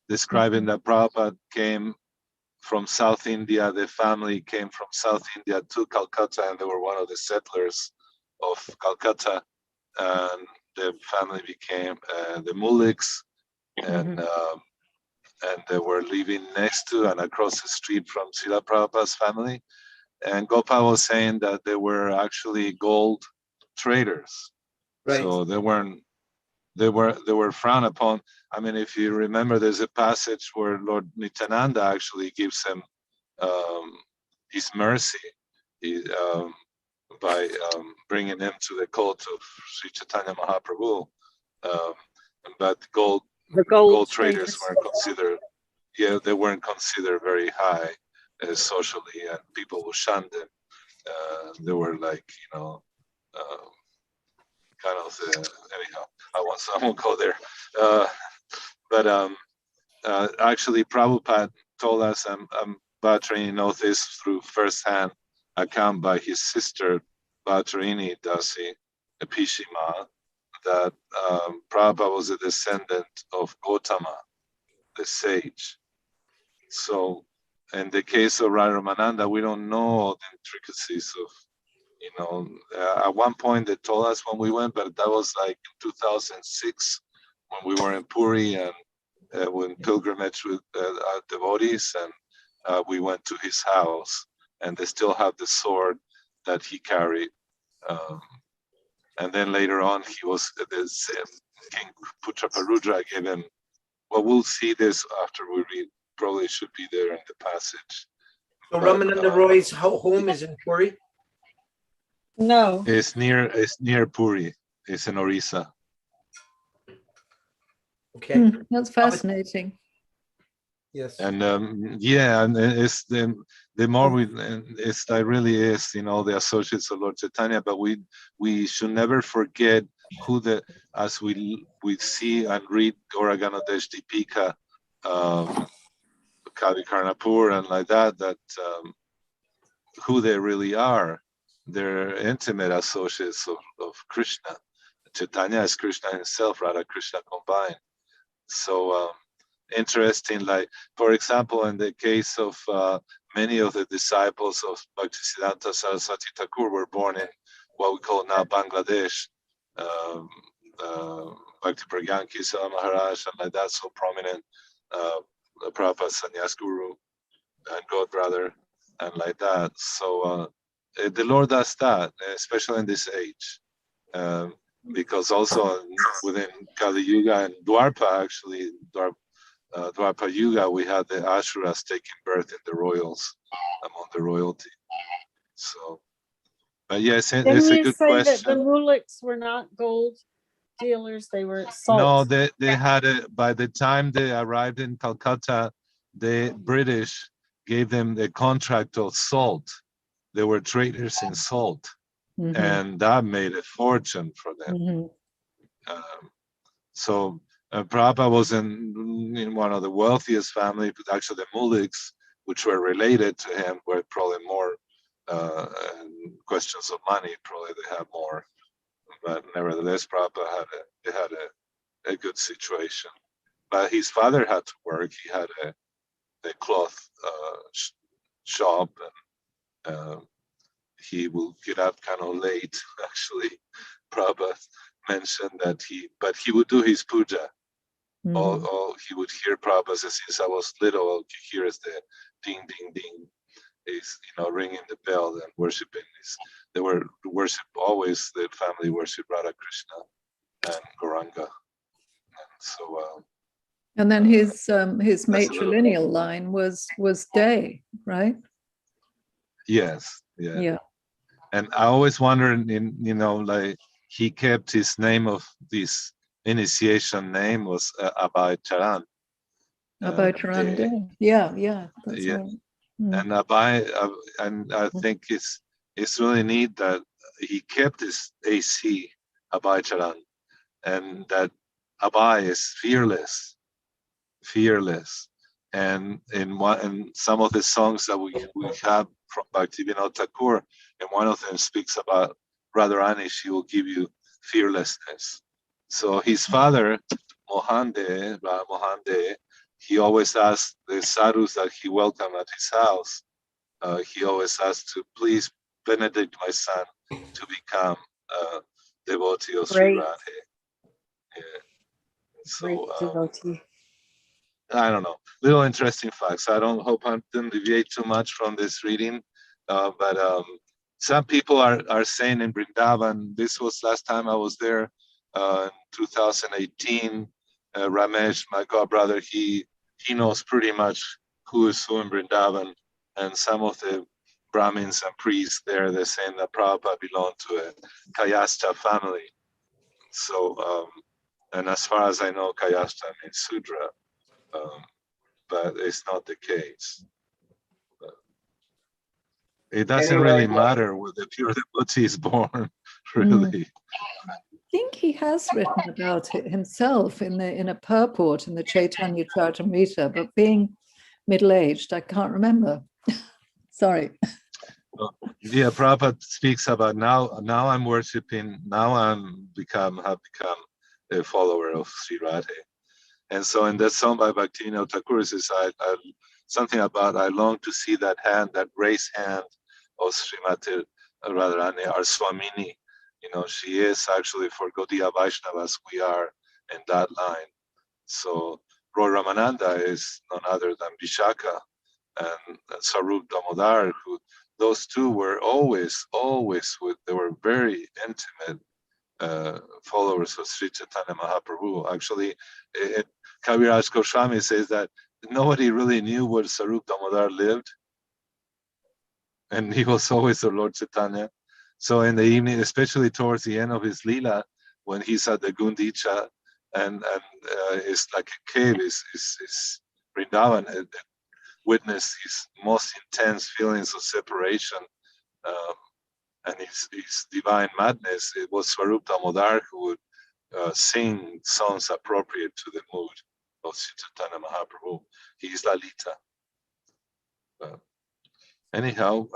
describing that Prabhupada came from South India. The family came from South India to Calcutta, and they were one of the settlers of Calcutta. And the family became the Muliks, and they were living next to and across the street from Srila Prabhupada's family. And Gopal was saying that they were actually gold traders. Right. So they were frowned upon. I mean, if you remember, there's a passage where Lord Nityananda actually gives them his mercy by bringing him to the cult of Sri Chaitanya Mahaprabhu. But gold traders weren't considered. Yeah, they weren't considered very high socially, and people would shun them. They were like, you know, kind of anyhow. I won't go there. But actually, Prabhupada told us, Bhattarini knows this through first-hand account by his sister Bhattarini Dasi Pishima, that Prabhupada was a descendant of Gautama, the sage. So in the case of Radha we don't know all the intricacies of, at one point they told us when we went, but that was like in 2006 when we were in Puri and when pilgrimage with our devotees, and we went to his house, and they still have the sword that he carried. And then later on, he was King Putraparudra gave him. Well, we'll see this after we read. Probably should be there in the passage. So Ramananda Roy's home is in Puri? No. It's near Puri. It's in Orissa. Okay. That's fascinating. Yes. And and it's the more we, it really is, the associates of Lord Chaitanya. But we should never forget who as we see and read Gauraganodesh Deepika, Kavi Karnapur, and like that who they really are. They're intimate associates of Krishna. Chaitanya is Krishna himself, Radha Krishna combined. So interesting, like for example, in the case of many of the disciples of Bhaktisiddhanta Saraswati Thakur were born in what we call now Bangladesh. Bhakti Pragyan Kisa Maharaj and like that, so prominent. Prabhupada Sannyas Guru and God Brother and like that. So the Lord does that, especially in this age. Because also within Kali Yuga and Dwarpa, actually, Dwarpa Yuga, we had the Asuras taking birth in the royals, among the royalty. So, but yes, it's a good question. Didn't you say that the muliks were not gold dealers? They were salt. No, they had by the time they arrived in Calcutta, the British gave them the contract of salt. They were traders in salt. Mm-hmm. And that made a fortune for them. Mm-hmm. So Prabhupada was in one of the wealthiest families, but actually the muliks, which were related to him, were probably more questions of money. Probably they have more, but nevertheless, Prabhupada had a good situation. But his father had to work. He had a cloth shop, and he will get up kind of late. Actually, Prabhupada mentioned that he would do his puja. Mm-hmm. All he would hear Prabhupada say, since I was little, all you hear is the ding, ding, ding, is ringing the bell and worshiping. They were worship always. The family worship Radha Krishna and Gauranga, and so. And then his matrilineal line was Day, right? Yes. Yeah. Yeah. And I always wondered, like he kept his name of this initiation name was Abhay Charan. Abhay Charan Day. Yeah. That's yeah. right. Mm. And Abhay, and I think it's really neat that he kept his AC Abhay Charan, and that Abhay is fearless. And in some of the songs that we have from Bhaktivinoda Thakur, and one of them speaks about Radharani, she will give you fearlessness. So his father, Mohande, he always asked the sadhus that he welcomed at his house, he always asked to please benedict my son to become a devotee of Sri Radhe. Yeah. So, devotee. I don't know, little interesting facts. I don't hope I didn't deviate too much from this reading, but some people are saying in Vrindavan, this was last time I was there in 2018, Ramesh, my godbrother, he knows pretty much who is who in Vrindavan, and some of the Brahmins and priests there, they're saying that Prabhupada belonged to a Kayastha family. So, and as far as I know, Kayastha means Sudra. But it's not the case. It doesn't really matter where the pure devotee is born, really. I think he has written about it himself in a purport in the Caitanya Charitamrita, but being middle-aged, I can't remember. Sorry. Yeah, Prabhupada speaks about now I'm worshiping, now have become a follower of Sri Radhe. And so in that song by Bhaktivinoda Thakur, it says, something about I long to see that hand, that raised hand of Srimati Radharani, our Swamini. You know, she is actually for Gaudiya Vaishnavas, we are in that line. So Roy Ramananda is none other than Vishaka and Sarup Damodar, who those two were always they were very intimate followers of Sri Chaitanya Mahaprabhu. Actually, Kaviraj Goswami says that nobody really knew where Sarup Damodar lived, and he was always the Lord Chaitanya. So in the evening, especially towards the end of his Leela, when he's at the Gundicha and it's like a cave, is Vrindavan, witnessed his most intense feelings of separation and his divine madness. It was Swarup Damodar who would sing songs appropriate to the mood of Sri Chaitanya Mahaprabhu. He is Lalita. Anyhow,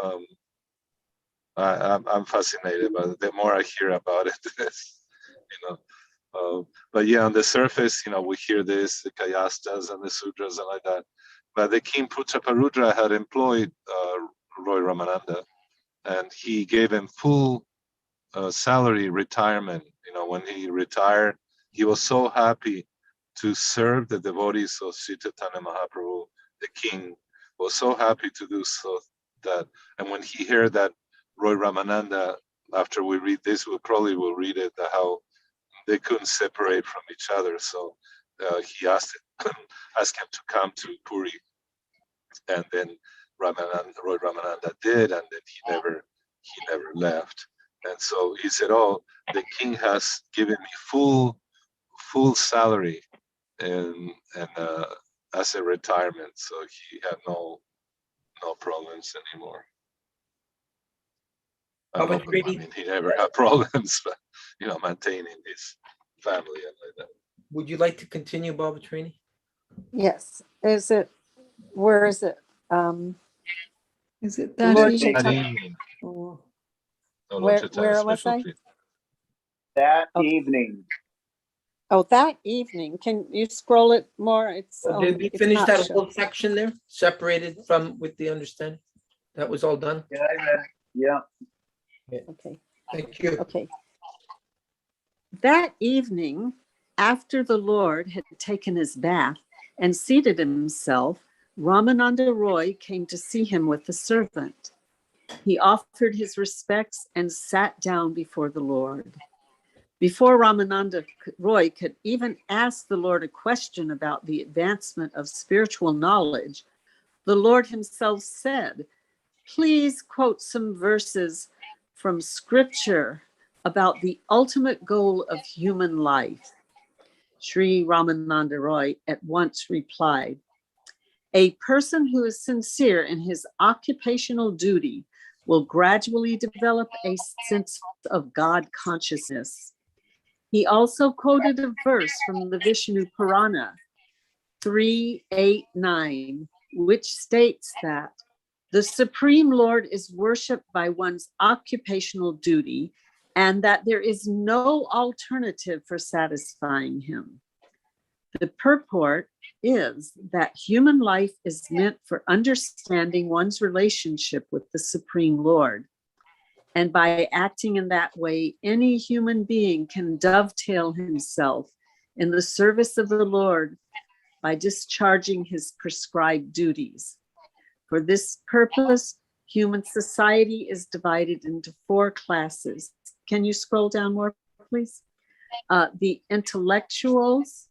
I'm fascinated by it. The more I hear about it, you know. But yeah, on the surface, you know, we hear this, the Kayastas and the Sudras and like that. But the King Putraparudra had employed Roy Ramananda, and he gave him full salary retirement. You know, when he retired, he was so happy to serve the devotees of Sri Chaitanya Mahaprabhu. The king was so happy to do so that, and when he heard that Roy Ramananda, after we read this, we probably will read it, how they couldn't separate from each other. So he asked him to come to Puri, and then Roy Ramananda did, and then he never left. And so he said, "Oh, the king has given me full salary, and as a retirement, so he had no problems anymore." I mean, he never had problems, but you know, maintaining his family and like that. Would you like to continue, Baba Trini? Yes. Where is it? Is it that Lord evening? Chaitanya. Or Where was I? That Okay. evening. Oh, that evening. Can you scroll it more? It's Did we it's finish not that shown. whole section there, separated from with the understanding? That was all done? Yeah, I read. Yeah. Okay. Thank you. Okay. That evening, after the Lord had taken his bath and seated himself, Ramananda Roy came to see him with a servant. He offered his respects and sat down before the Lord. Before Ramananda Roy could even ask the Lord a question about the advancement of spiritual knowledge, the Lord himself said, "Please quote some verses from scripture about the ultimate goal of human life." Sri Ramananda Roy at once replied, "A person who is sincere in his occupational duty will gradually develop a sense of God consciousness." He also quoted a verse from the Vishnu Purana 3:8-9, which states that the Supreme Lord is worshipped by one's occupational duty and that there is no alternative for satisfying him. The purport is that human life is meant for understanding one's relationship with the Supreme Lord. And by acting in that way, any human being can dovetail himself in the service of the Lord by discharging his prescribed duties. For this purpose, human society is divided into 4 classes. Can you scroll down more, please? The intellectuals,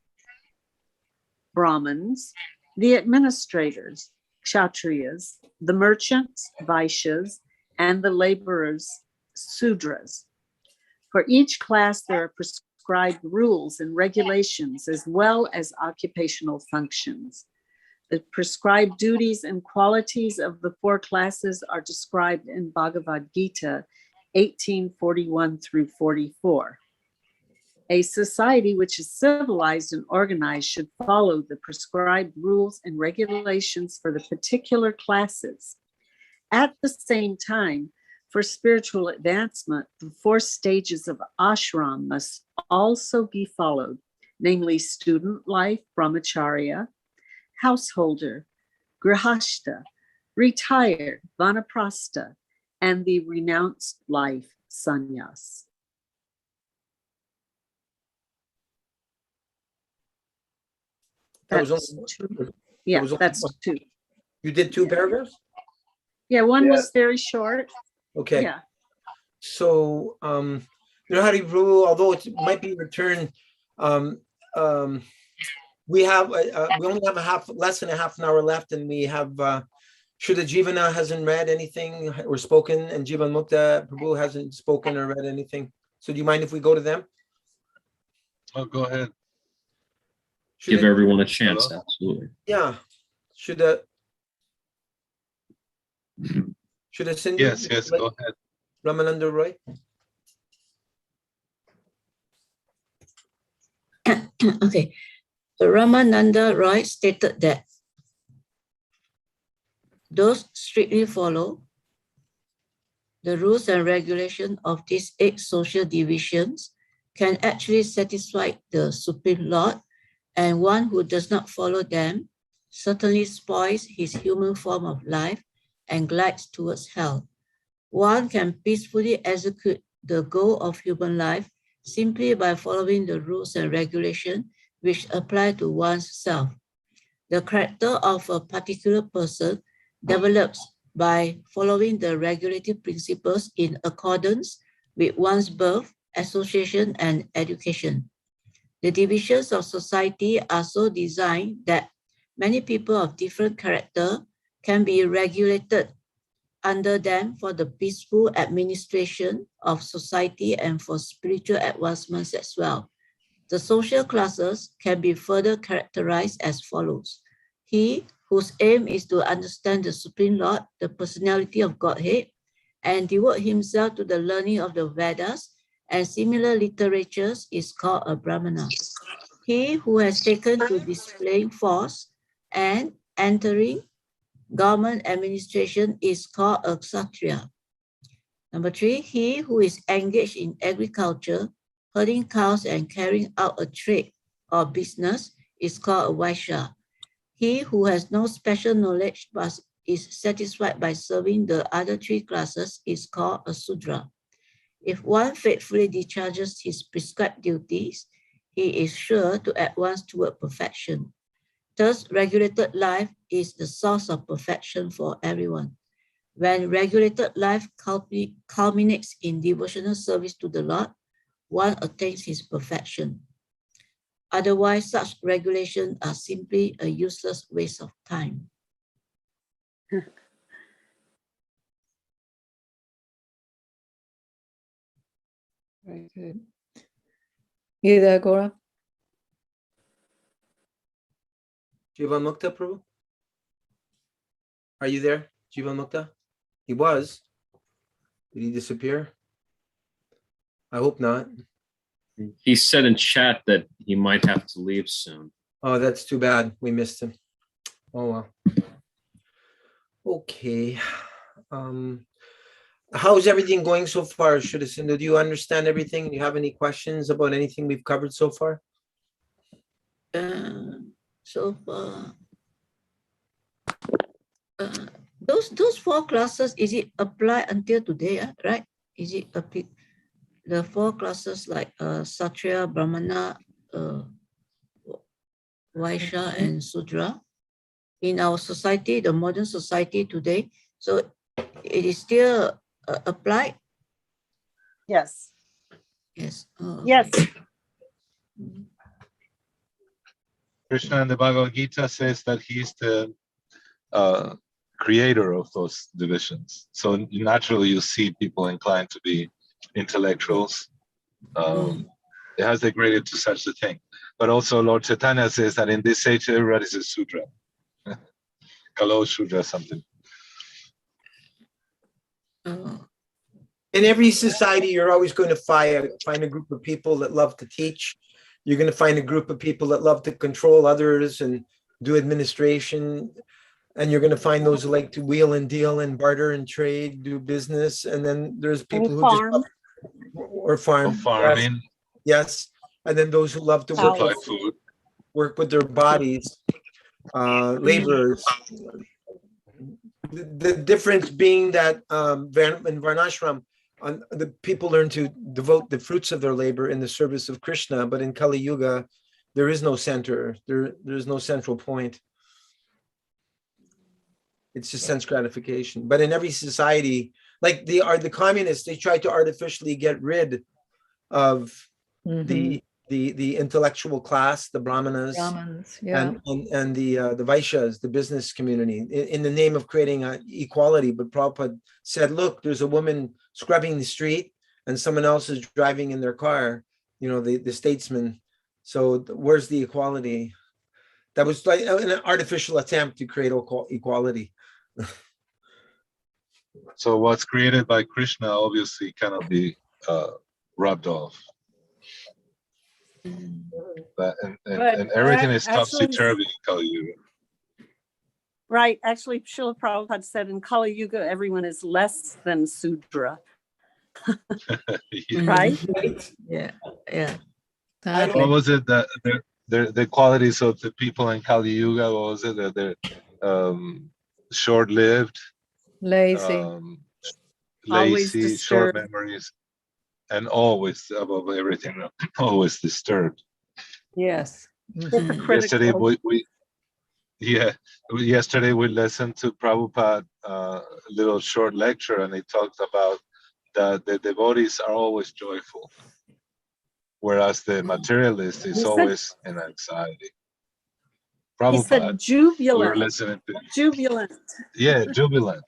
Brahmins, the administrators, Kshatriyas, the merchants, Vaishyas, and the laborers, Sudras. For each class, there are prescribed rules and regulations as well as occupational functions. The prescribed duties and qualities of the 4 classes are described in Bhagavad Gita 1841 through 44. A society which is civilized and organized should follow the prescribed rules and regulations for the particular classes. At the same time, for spiritual advancement, the 4 stages of ashram must also be followed, namely student life, brahmacharya, householder, grihastha, retired, vanaprastha, and the renounced life, sannyas. That was That's only- 2. Yeah, was only that's one. 2. You did 2 paragraphs? Yeah, one Yeah. was very short. Okay. Yeah. So, Hari Prabhu, although it might be returned, we have we only have less than a half an hour left, and we have Shuddha Jivana hasn't read anything or spoken, and Jivan Mukta Prabhu hasn't spoken or read anything. So, do you mind if we go to them? Oh, go ahead. Give Shuddha- everyone a chance. Hello? Absolutely. Yeah. Shuddha Sindhu? Yes, go ahead. Ramananda Roy? Okay. So Ramananda Roy stated that those strictly follow the rules and regulations of these 8 social divisions can actually satisfy the Supreme Lord, and one who does not follow them certainly spoils his human form of life and glides towards hell. One can peacefully execute the goal of human life simply by following the rules and regulations which apply to one's self. The character of a particular person develops by following the regulative principles in accordance with one's birth, association, and education. The divisions of society are so designed that many people of different character can be regulated under them for the peaceful administration of society and for spiritual advancements as well. The social classes can be further characterized as follows. He whose aim is to understand the Supreme Lord, the personality of Godhead, and devote himself to the learning of the Vedas and similar literatures is called a Brahmana. He who has taken to displaying force and entering government administration is called a Kshatriya. Number 3, he who is engaged in agriculture, herding cows and carrying out a trade or business is called a Vaishya. He who has no special knowledge but is satisfied by serving the other 3 classes is called a Sudra. If one faithfully discharges his prescribed duties, he is sure to advance toward perfection. Thus, regulated life is the source of perfection for everyone. When regulated life culminates in devotional service to the Lord, one attains his perfection. Otherwise, such regulations are simply a useless waste of time. Very good. You there, Gora? Jivan Mukta Prabhu? Are you there, Jivan Mukta? He was. Did he disappear? I hope not. He said in chat that he might have to leave soon. Oh, that's too bad. We missed him. Oh, well. Okay. How's everything going so far, Shuddha? Do you understand everything? Do you have any questions about anything we've covered so far? So far, those 4 classes, is it applied until today, right? Is it the 4 classes like Kshatriya, Brahmana, Vaishya, and Sudra in our society, the modern society today? So it is still applied? Yes. Yes. Oh, Yes. okay. Krishna in the Bhagavad Gita says that he's the creator of those divisions. So naturally, you see people inclined to be intellectuals. It has degraded to such a thing. But also, Lord Chaitanya says that in this age, everybody's a Sudra. Kalo Sudra something. In every society, you're always going to find a group of people that love to teach. You're going to find a group of people that love to control others and do administration. And you're going to find those who like to wheel and deal and barter and trade, do business. And then there's people who just farm. love, or farm. Farming, Yes. And then those who love to supply food. work with their bodies, laborers. The difference being that in Varnashram, the people learn to devote the fruits of their labor in the service of Krishna, but in Kali Yuga, there is no center. There's no central point. It's just sense gratification. But in every society, like the communists, they try to artificially get rid of the intellectual class, the Brahmanas, yeah. and the Vaishyas, the business community, in the name of creating equality. But Prabhupada said, look, there's a woman scrubbing the street and someone else is driving in their car, the statesman. So where's the equality? That was like an artificial attempt to create equality. So what's created by Krishna obviously cannot be rubbed off. And everything is topsy-turvy in Kali Yuga. Right. Actually, Srila Prabhupada said in Kali Yuga, everyone is less than Sudra. Yeah. Right? Yeah. What was it that the qualities of the people in Kali Yuga? What was it that they're short-lived, Lazy, lazy, short memories, and always above everything, always disturbed. yes. Yesterday we listened to Prabhupada little short lecture, and he talked about that the devotees are always joyful, whereas the materialist is always in anxiety. Prabhupada, he said jubilant. we were listening to jubilant. Yeah, jubilant,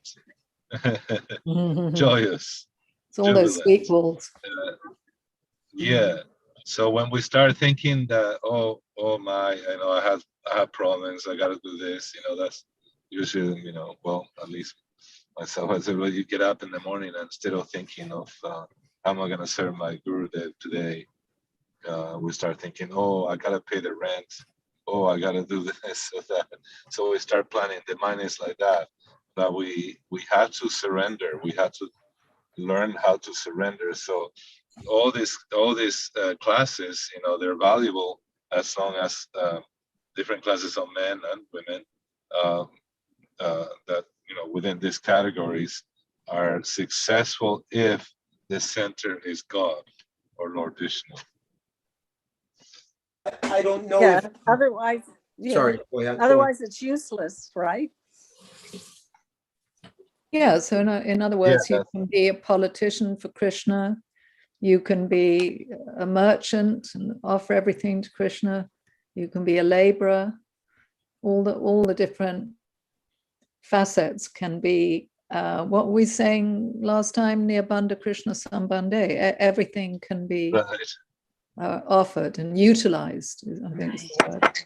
joyous. It's all those equals. Yeah. So when we start thinking that, oh my, I have problems, I got to do this, that's usually, well, at least myself, I said, well, you get up in the morning and instead of thinking of how am I going to serve my Gurudev today, we start thinking, oh, I got to pay the rent. Oh, I got to do this or that. So we start planning. The mind is like that. But we have to surrender. We have to learn how to surrender. So all these classes, they're valuable as long as different classes of men and women that within these categories are successful if the center is God or Lord Vishnu. I don't know. Yeah. Otherwise, sorry. Go ahead. Otherwise, it's useless, right? Yeah. So in other words, you can be a politician for Krishna. You can be a merchant and offer everything to Krishna. You can be a laborer. All the different facets can be what were we saying last time? Nirbandha Krishna Sambandhe. Everything can be offered and utilized, I think is the word.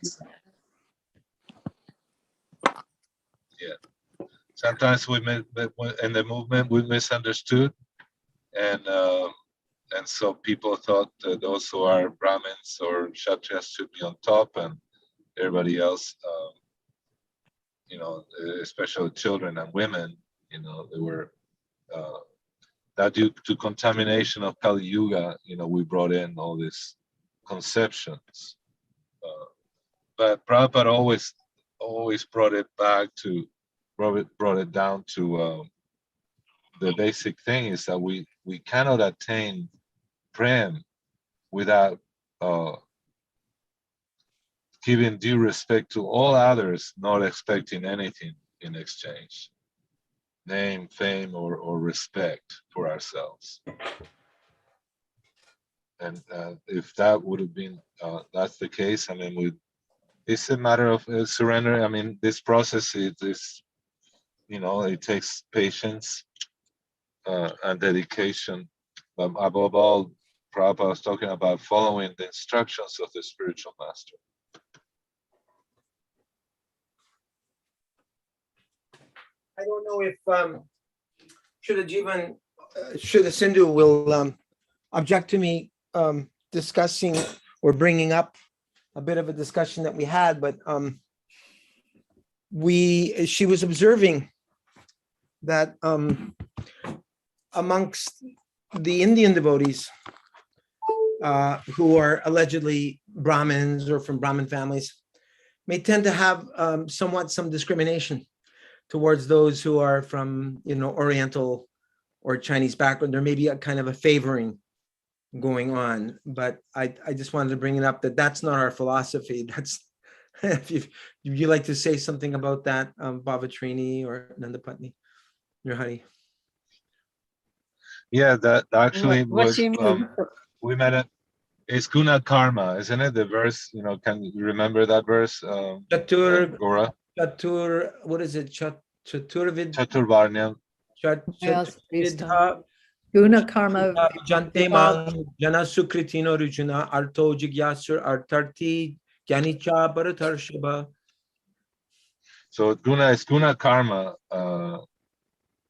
Yeah. Sometimes in the movement we misunderstood, and so people thought that those who are Brahmins or Kshatriyas should be on top, and everybody else, especially children and women, they were that due to contamination of Kali Yuga, we brought in all these conceptions. But Prabhupada always brought it down to the basic thing is that we cannot attain prem without giving due respect to all others, not expecting anything in exchange. Name, fame, or respect for ourselves. And if that would have been, that's the case, it's a matter of surrender. This process it takes patience and dedication. But above all, Prabhupada was talking about following the instructions of the spiritual master. I don't know if Srila Jivan Srila Sindhu will object to me discussing or bringing up a bit of a discussion that we had, but she was observing that amongst the Indian devotees who are allegedly Brahmins or from Brahmin families may tend to have somewhat some discrimination towards those who are from, Oriental or Chinese background. There may be a kind of a favoring going on, but I just wanted to bring it up that that's not our philosophy. That's if you like to say something about that, Bhavatrini or Nandapatni, your honey. Yeah, that actually What was do you mean? we met it. It's guna karma, isn't it? The verse, can you remember that verse? Chatur, Gora? what is it? Chaturvid. Chaturvarnyam. Yes, Chaturvidha Guna karma Jante mang jana sukritino rujuna arto jigyasur artarti gyanicha bharatarshaba. So guna is guna karma.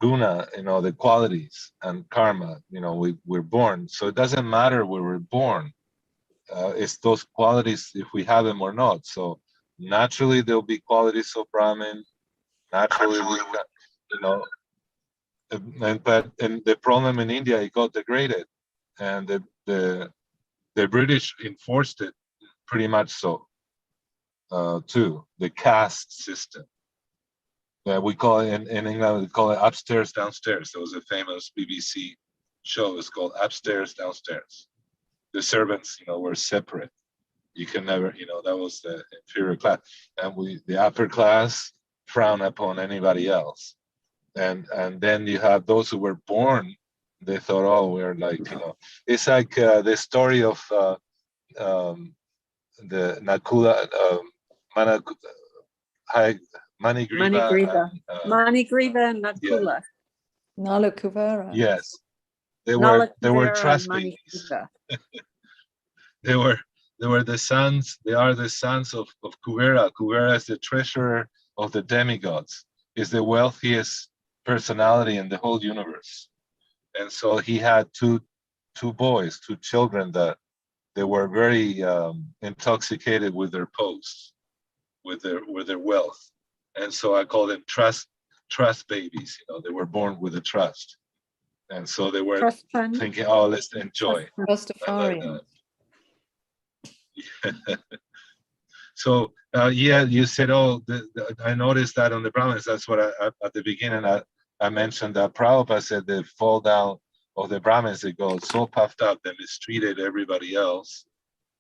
Guna, the qualities, and karma, we're born. So it doesn't matter where we're born. It's those qualities if we have them or not. So naturally there'll be qualities of Brahmin. Naturally, but the problem in India, it got degraded, and the British enforced it pretty much so too. The caste system. We call it in England, we call it upstairs, downstairs. There was a famous BBC show. It's called Upstairs, Downstairs. The servants, were separate. You can never, that was the inferior class, and the upper class, frown upon anybody else. And then you have those who were born. They thought, oh, we're like, it's like the story of the Nakula, Manigriva. Manigriva and Nakula. Nala Kuvera. Yes, they were trust and babies. They were the sons. They are the sons of Kuvera. Kuvera is the treasurer of the demigods. Is the wealthiest personality in the whole universe, and so he had two boys, two children that they were very intoxicated with their posts, with their wealth, and so I call them trust babies. They were born with a trust, and so they were thinking, oh, let's enjoy. Rastafarian. So you said, oh, I noticed that on the Brahmins. That's what at the beginning I mentioned that Prabhupada said the fall down of the Brahmins, they go so puffed up, they mistreated everybody else,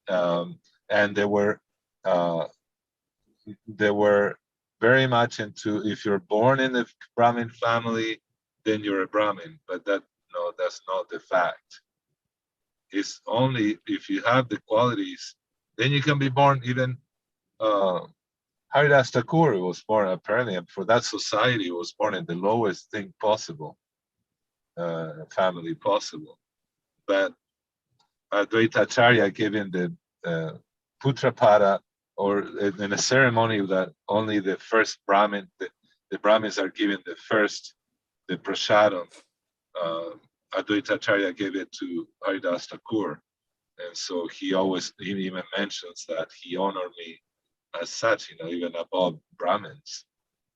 and they were very much into, if you're born in the Brahmin family, then you're a Brahmin. But that's not the fact. It's only if you have the qualities, then you can be born. Even Haridas Thakur was born, apparently, for that society, was born in the lowest thing possible, family possible. But Advaita Acharya gave him the Putrapada, or in a ceremony that only the first Brahmin, the Brahmins are given the prasadam. Advaita Acharya gave it to Haridas Thakur. And so he even mentions that he honored me as such, even above Brahmins.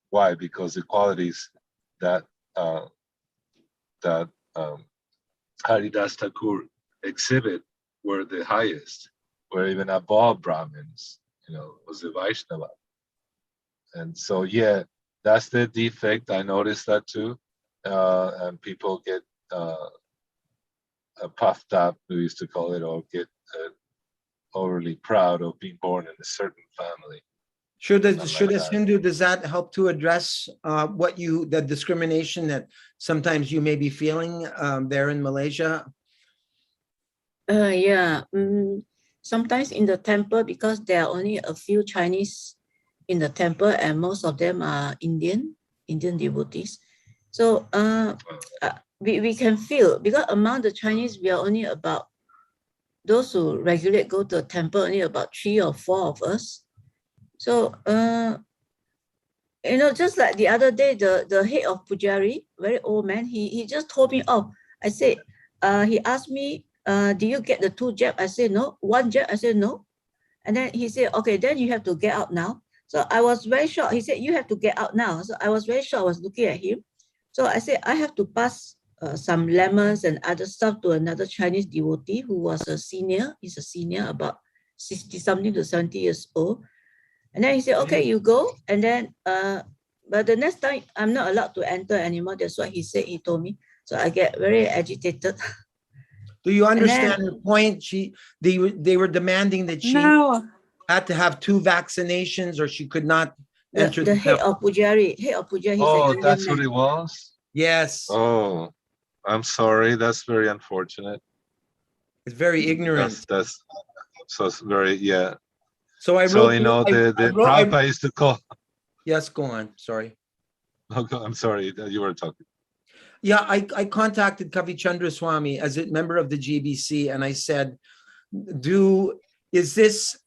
Why? Because the qualities that Haridas Thakur exhibit were the highest, were even above Brahmins, was the Vaishnava. And so, that's the defect. I noticed that too. And people get puffed up, we used to call it, or get overly proud of being born in a certain family. Hindu, does that help to address the discrimination that sometimes you may be feeling there in Malaysia? Sometimes in the temple, because there are only a few Chinese in the temple, and most of them are Indian devotees. So we can feel, because among the Chinese, we are only about, those who regularly go to the temple, only about 3 or 4 of us. So, just like the other day, the head of Pujari, very old man, he just told me, oh, I said, he asked me, do you get the 2 jab? I said, no. 1 jab? I said, no. And then he said, okay, then you have to get out now. So I was very shocked. He said, you have to get out now. So I was very shocked. I was looking at him. So I said, I have to pass some lemons and other stuff to another Chinese devotee who was a senior. He's a senior, about 60 something to 70 years old. And then he said, okay, you go. And then, but the next time I'm not allowed to enter anymore. That's what he said, he told me. So I get very agitated. Do you understand then, her point? They were demanding that she had to have 2 vaccinations or she could not enter the head of Pujari, he's Oh, an that's Indian what it was? Yes. Oh, I'm sorry. That's very unfortunate. It's very ignorant. That's so it's very, yeah. So I wrote. So, you know, the Prabhupada used to call. Yes, go on. Sorry. Okay, I'm sorry. You were talking. Yeah, I contacted Kavi Chandraswamy as a member of the GBC, and I said, is this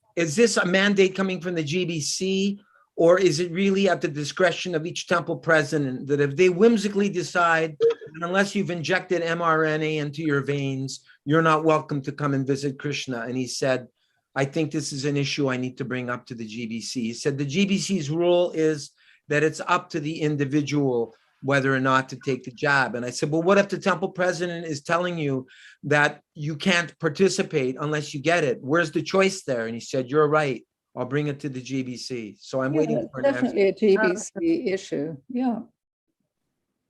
a mandate coming from the GBC, or is it really at the discretion of each temple president that if they whimsically decide, unless you've injected mRNA into your veins, you're not welcome to come and visit Krishna? And he said, I think this is an issue I need to bring up to the GBC. He said the GBC's rule is that it's up to the individual whether or not to take the jab. And I said, well, what if the temple president is telling you that you can't participate unless you get it? Where's the choice there? And he said, you're right. I'll bring it to the GBC. So I'm waiting for definitely a GBC issue. Yeah.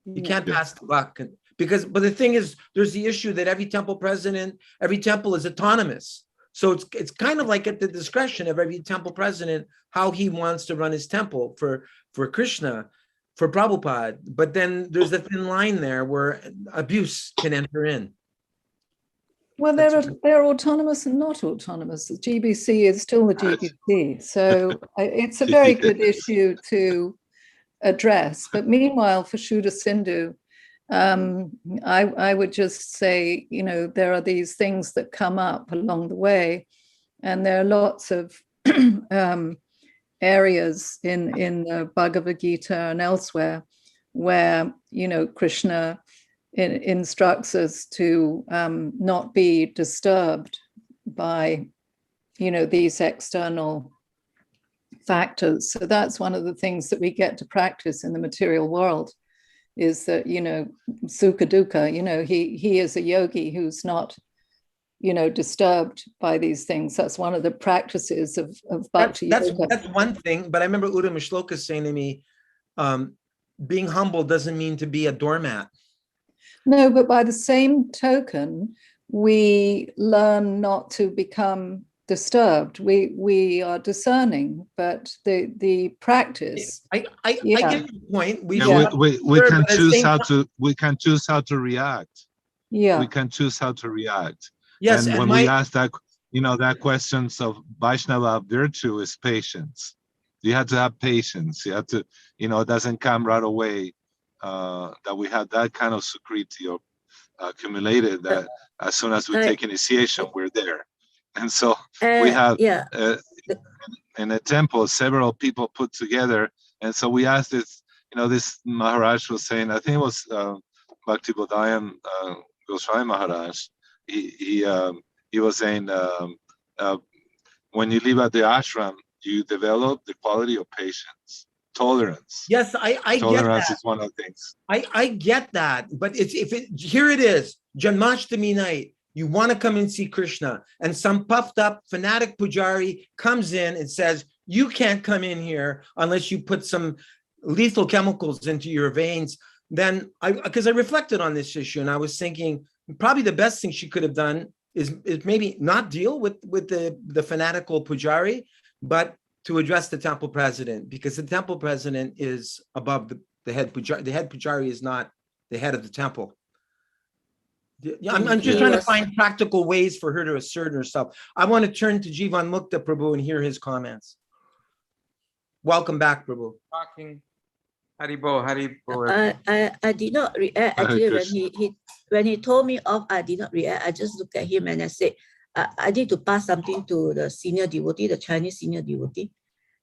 You can't pass the buck but the thing is, there's the issue that every temple president, every temple is autonomous. So it's kind of like at the discretion of every temple president, how he wants to run his temple for Krishna, for Prabhupada. But then there's a thin line there where abuse can enter in. Well, they're autonomous and not autonomous. The GBC is still the GBC. So it's a very good issue to address. But meanwhile, for Shuddha Sindhu, I would just say, there are these things that come up along the way, and there are lots of areas in the Bhagavad Gita and elsewhere where, Krishna instructs us to not be disturbed by, these external factors. So that's one of the things that we get to practice in the material world, is that, sukha dukkha, he is a yogi who's not, disturbed by these things. That's one of the practices of bhakti yoga. That's one thing, but I remember Uddhava Shloka saying to me, being humble doesn't mean to be a doormat. No, but by the same token, we learn not to become disturbed. We are discerning, but the practice. I get your point. We can choose how to react. Yeah, we can choose how to react. Yes, and when we ask that, that questions of Vaishnava virtue is patience. You have to have patience. You have to, it doesn't come right away. That we have that kind of sukriti or accumulated that as soon as we take initiation, we're there. And so we have in a temple several people put together, and so we asked this. This Maharaj was saying, I think it was Bhakti Bodhayam Goswami Maharaj. He was saying when you live at the ashram, you develop the quality of patience, tolerance. Yes, I tolerance get that. Is one of the things. I get that, but here it is, Janmashtami night. You want to come and see Krishna, and some puffed up fanatic pujari comes in and says, you can't come in here unless you put some lethal chemicals into your veins. Then because I reflected on this issue, and I was thinking probably the best thing she could have done is maybe not deal with the fanatical pujari, but to address the temple president, because the temple president is above the head pujari. The head pujari is not the head of the temple. I'm just trying to find practical ways for her to assert herself. I want to turn to Jivan Mukta Prabhu and hear his comments. Welcome back, Prabhu. Haribo. I did not react. Actually, when he told me off, I did not react. I just looked at him and I said, I need to pass something to the senior devotee, the Chinese senior devotee.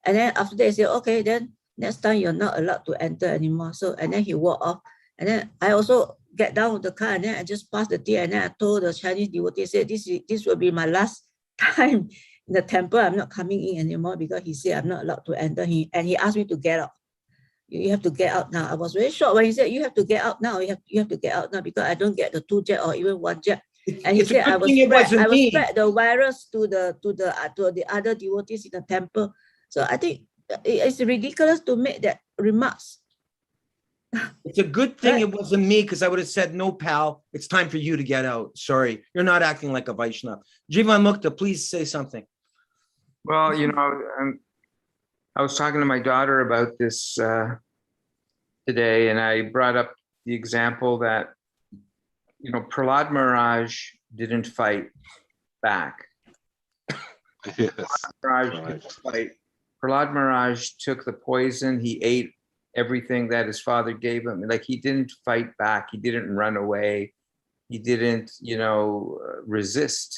And then after that, he said, okay, then next time you're not allowed to enter anymore. So, and then he walked off. And then I also get down with the car, and then I just passed the tea, and then I told the Chinese devotee, said, this will be my last time in the temple. I'm not coming in anymore, because he said I'm not allowed to enter. He asked me to get out. You have to get out now. I was very shocked when he said, you have to get out now. You have to get out now, because I don't get the 2 jab or even 1 jab. And he said I will spread the virus to the other devotees in the temple. So I think it's ridiculous to make that remarks. It's a good thing Right. it wasn't me, because I would have said, no, pal, it's time for you to get out. Sorry, you're not acting like a Vaishnava. Jivan Mukta, please say something. Well, I was talking to my daughter about this today, and I brought up the example that, Prahlad Maharaj didn't fight back. Yes. Prahlad Maharaj took the poison. He ate everything that his father gave him. Like, he didn't fight back. He didn't run away. He didn't, resist.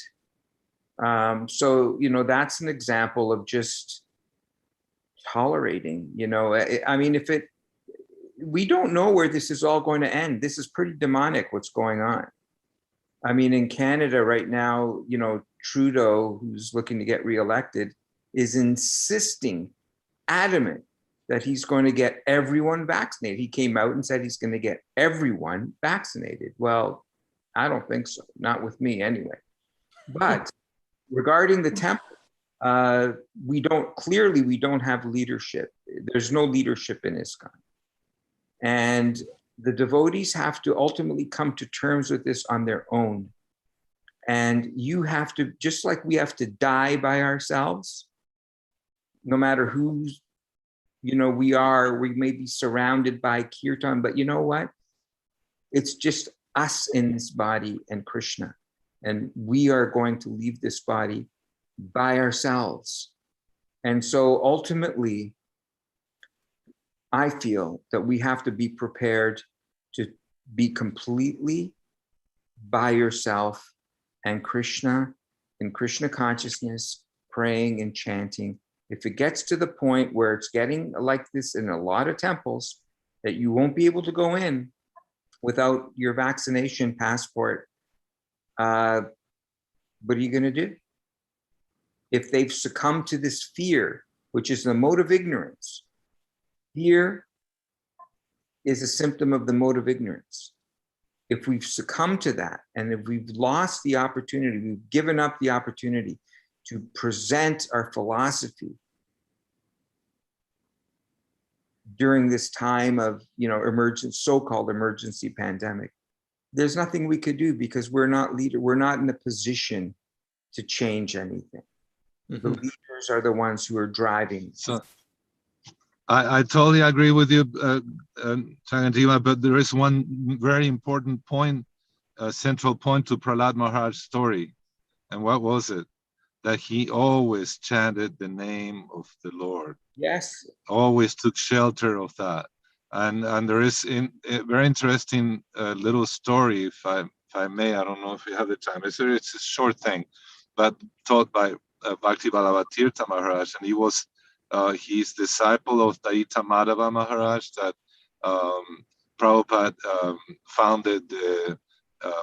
So, that's an example of just tolerating, I mean, we don't know where this is all going to end. This is pretty demonic, what's going on. I mean, in Canada right now, Trudeau, who's looking to get reelected, is insisting, adamant, that he's going to get everyone vaccinated. He came out and said he's going to get everyone vaccinated. Well, I don't think so. Not with me anyway. But regarding the temple, we don't have leadership. There's no leadership in ISKCON. And the devotees have to ultimately come to terms with this on their own. And you have to, just like we have to die by ourselves, no matter who's, we may be surrounded by kirtan, but you know what? It's just us in this body and Krishna. And we are going to leave this body by ourselves. And so ultimately, I feel that we have to be prepared to be completely by yourself and Krishna, in Krishna consciousness, praying and chanting. If it gets to the point where it's getting like this in a lot of temples, that you won't be able to go in without your vaccination passport, what are you going to do? If they've succumbed to this fear, which is the mode of ignorance, fear is a symptom of the mode of ignorance. If we've succumbed to that, and if we've lost the opportunity, we've given up the opportunity to present our philosophy during this time of, so-called emergency pandemic, there's nothing we could do, because we're not in a position to change anything. The leaders are the ones who are driving. So I totally agree with you, Changanjiva, but there is one very important point, central point to Prahlad Maharaj's story. And what was it? That he always chanted the name of the Lord. Yes. Always took shelter of that. And there is a very interesting little story, if I may. I don't know if we have the time. It's a short thing, but taught by Bhakti Ballabha Tirtha Maharaj, and he's disciple of Daita Madhava Maharaj, that Prabhupada founded the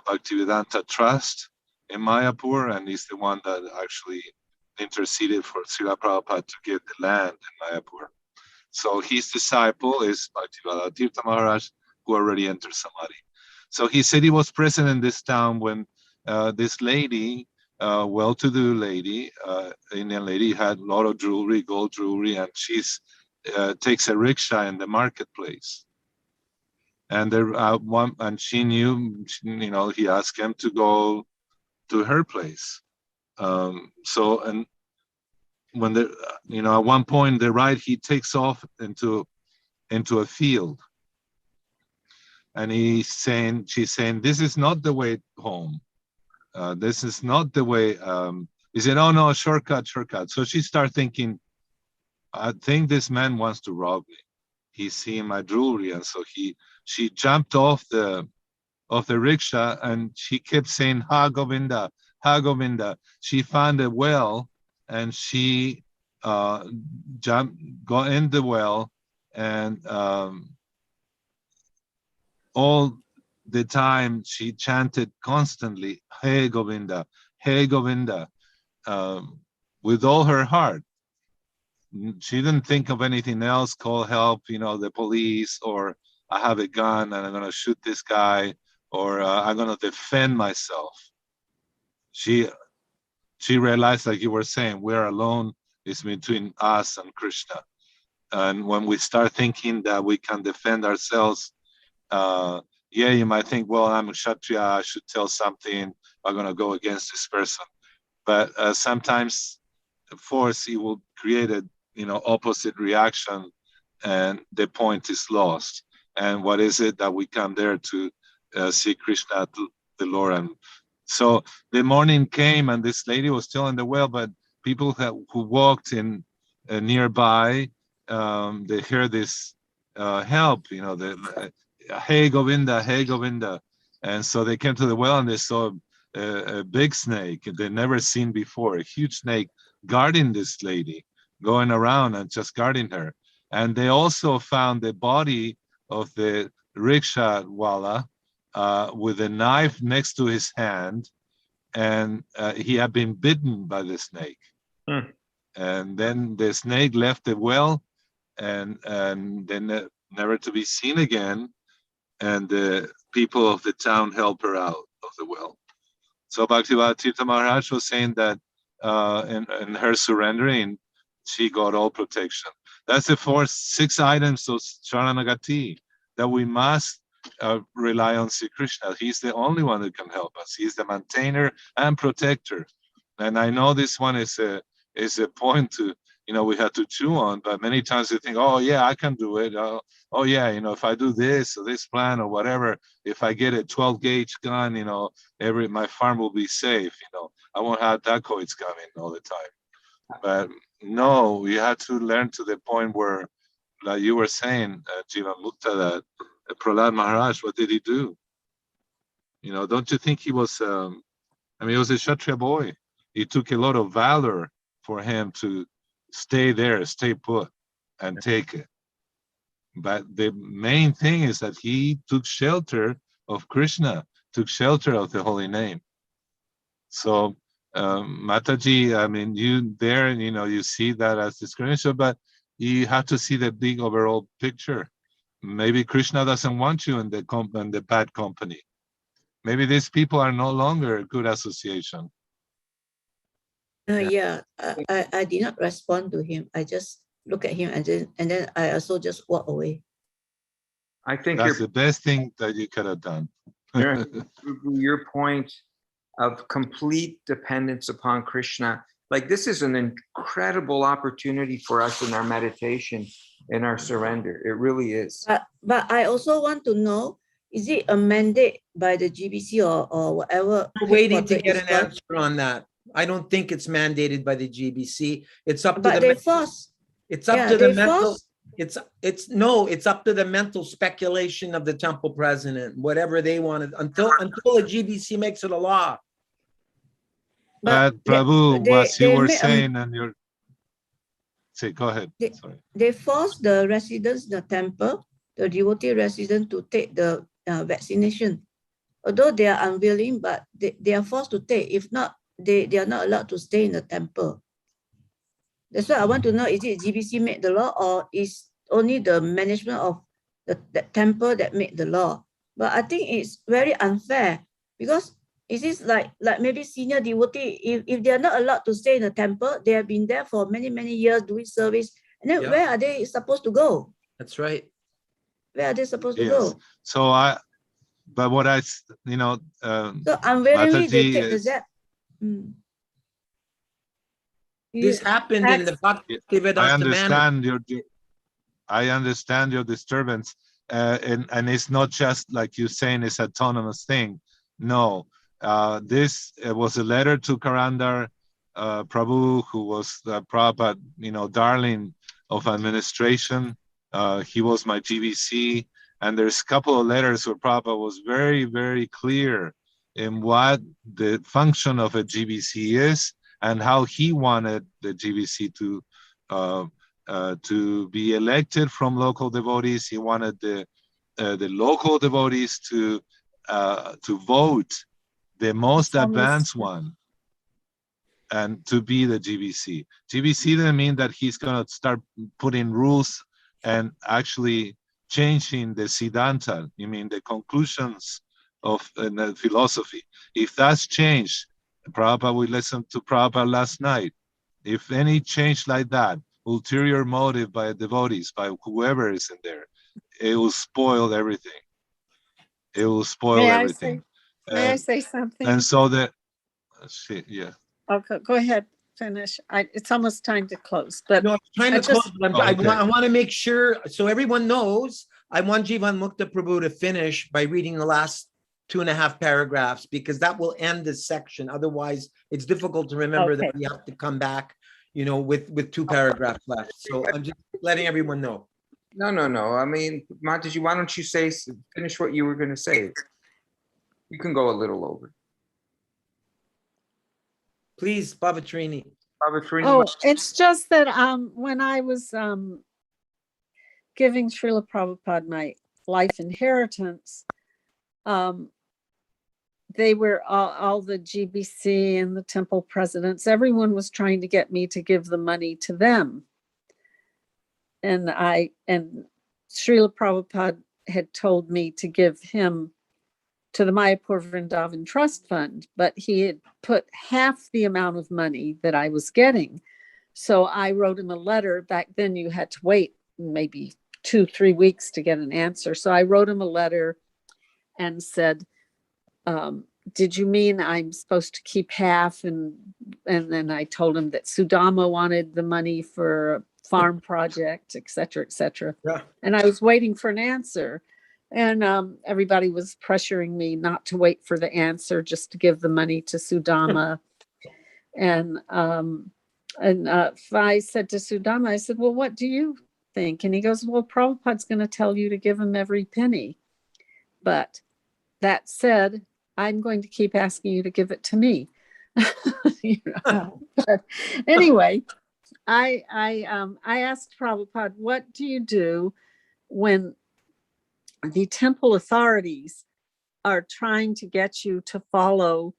Bhaktivedanta Trust in Mayapur, and he's the one that actually interceded for Srila Prabhupada to get the land in Mayapur. So his disciple is Bhaktivedanta Tirtha Maharaj, who already entered Samadhi. So he said he was present in this town when this lady, well-to-do lady, Indian lady, had a lot of jewelry, gold jewelry, and she's takes a rickshaw in the marketplace. And and she knew, he asked him to go to her place. And when at one point the ride, he takes off into a field, and she's saying, this is not the way home. This is not the way. He said, oh no, shortcut. So she started thinking, I think this man wants to rob me. He's seeing my jewelry, and so she jumped off the rickshaw, and she kept saying, Ha Govinda, Ha Govinda. She found a well, and she got in the well, and all the time she chanted constantly, Hey Govinda, with all her heart. She didn't think of anything else, call help, the police, or I have a gun and I'm going to shoot this guy, or I'm going to defend myself. She realized, like you were saying, we're alone. It's between us and Krishna. And when we start thinking that we can defend ourselves, you might think, well, I'm a Kshatriya, I should tell something, I'm going to go against this person. But sometimes force, it will create a opposite reaction, and the point is lost. And what is it that we come there to see Krishna, to the Lord? And so the morning came, and this lady was still in the well, but people who walked in nearby, they heard this help, hey Govinda, and so they came to the well and they saw a big snake they'd never seen before, a huge snake guarding this lady, going around and just guarding her. And they also found the body of the rickshaw wala with a knife next to his hand, and he had been bitten by the snake. And then the snake left the well, and then never to be seen again. And the people of the town helped her out of the well. So Bhaktivedanta Tirtha Maharaj was saying that in her surrendering, she got all protection. That's the 6 items of Sharanagati, that we must rely on Sri Krishna. He's the only one that can help us. He's the maintainer and protector. And I know this one is a point to, we have to chew on, but many times we think, oh yeah, I can do it. Oh yeah, if I do this or this plan or whatever, if I get a 12 gauge gun, my farm will be safe. I won't have dacoits coming all the time. But no, we had to learn to the point where, like you were saying, Jivan Mukta, that Prahlad Maharaj, what did he do? Don't you think he was, he was a Kshatriya boy. It took a lot of valor for him to stay there, stay put, and take it. But the main thing is that he took shelter of Krishna, took shelter of the holy name. So, Mataji, you there, you see that as discrimination, but you have to see the big overall picture. Maybe Krishna doesn't want you in the bad company. Maybe these people are no longer a good association. I did not respond to him. I just look at him and then I also just walk away. I think that's the best thing that you could have done. Your point of complete dependence upon Krishna, like this is an incredible opportunity for us in our meditation, in our surrender. It really is. But I also want to know, is it a mandate by the GBC or whatever? We're waiting to get an answer on that. I don't think it's mandated by the GBC. It's up to but they force. It's up to the mental. It's up to the mental speculation of the temple president, whatever they wanted, until the GBC makes it a law. But Prabhu, what you were saying, and you're say, go ahead. Sorry. They force the residents in the temple, the devotee residents, to take the vaccination. Although they are unwilling, but they are forced to take. If not, they are not allowed to stay in the temple. That's why I want to know, is it GBC made the law, or is only the management of the temple that made the law? But I think it's very unfair, because it is like maybe senior devotee, if they are not allowed to stay in the temple, they have been there for many, many years doing service, and then where are they supposed to go? That's right. Where are they supposed to go? So but what I, so unwillingly they take the zap. This happened in the Bhaktivedanta. I understand your disturbance, and it's not just like you're saying it's autonomous thing. No, this was a letter to Karandar Prabhu, who was the Prabhupada, darling of administration. He was my GBC, and there's a couple of letters where Prabhupada was very, very clear in what the function of a GBC is and how he wanted the GBC to be elected from local devotees. He wanted the local devotees to to vote the most It's almost- advanced one and to be the GBC. GBC doesn't mean that he's going to start putting rules and actually changing the Siddhanta, you mean the conclusions of the philosophy. If that's changed, Prabhupada, we listened to Prabhupada last night. If any change like that, ulterior motive by devotees, by whoever is in there, it will spoil everything. It will spoil May I everything. May I say something? And so that, yeah. Okay, go ahead, finish. It's almost time to close, but No, I'm trying I to close. just- But I want to make sure, so everyone knows, I want Jivan Mukta Prabhu to finish by reading the last 2.5 paragraphs, because that will end this section. Otherwise, it's difficult to remember that Okay. we have to come back, with 2 paragraphs left. So I'm just letting everyone know. No. I mean, Mataji, why don't you finish what you were going to say? You can go a little over. Please, Bavatrini. Oh, it's just that when I was giving Srila Prabhupada my life inheritance, they were all the GBC and the temple presidents, everyone was trying to get me to give the money to them. And Srila Prabhupada had told me to give him to the Mayapur Vrindavan Trust Fund, but he had put half the amount of money that I was getting. So I wrote him a letter. Back then you had to wait maybe 2-3 weeks to get an answer. So I wrote him a letter and said, did you mean I'm supposed to keep half? And then I told him that Sudama wanted the money for a farm project, et cetera, et cetera. Yeah. And I was waiting for an answer. And everybody was pressuring me not to wait for the answer, just to give the money to Sudama. And I said to Sudama, I said, well, what do you think? And he goes, well, Prabhupada's going to tell you to give him every penny. But that said, I'm going to keep asking you to give it to me. But anyway, I asked Prabhupada, what do you do when the temple authorities are trying to get you to follow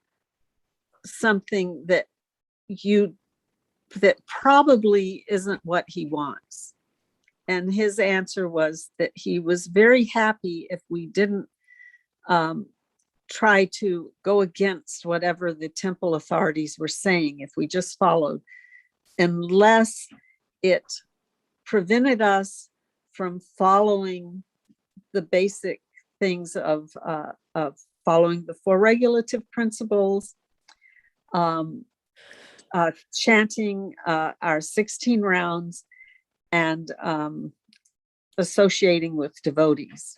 something that probably isn't what he wants? And his answer was that he was very happy if we didn't try to go against whatever the temple authorities were saying, if we just followed, unless it prevented us from following the basic things of following the 4 regulative principles, chanting our 16 rounds, and associating with devotees.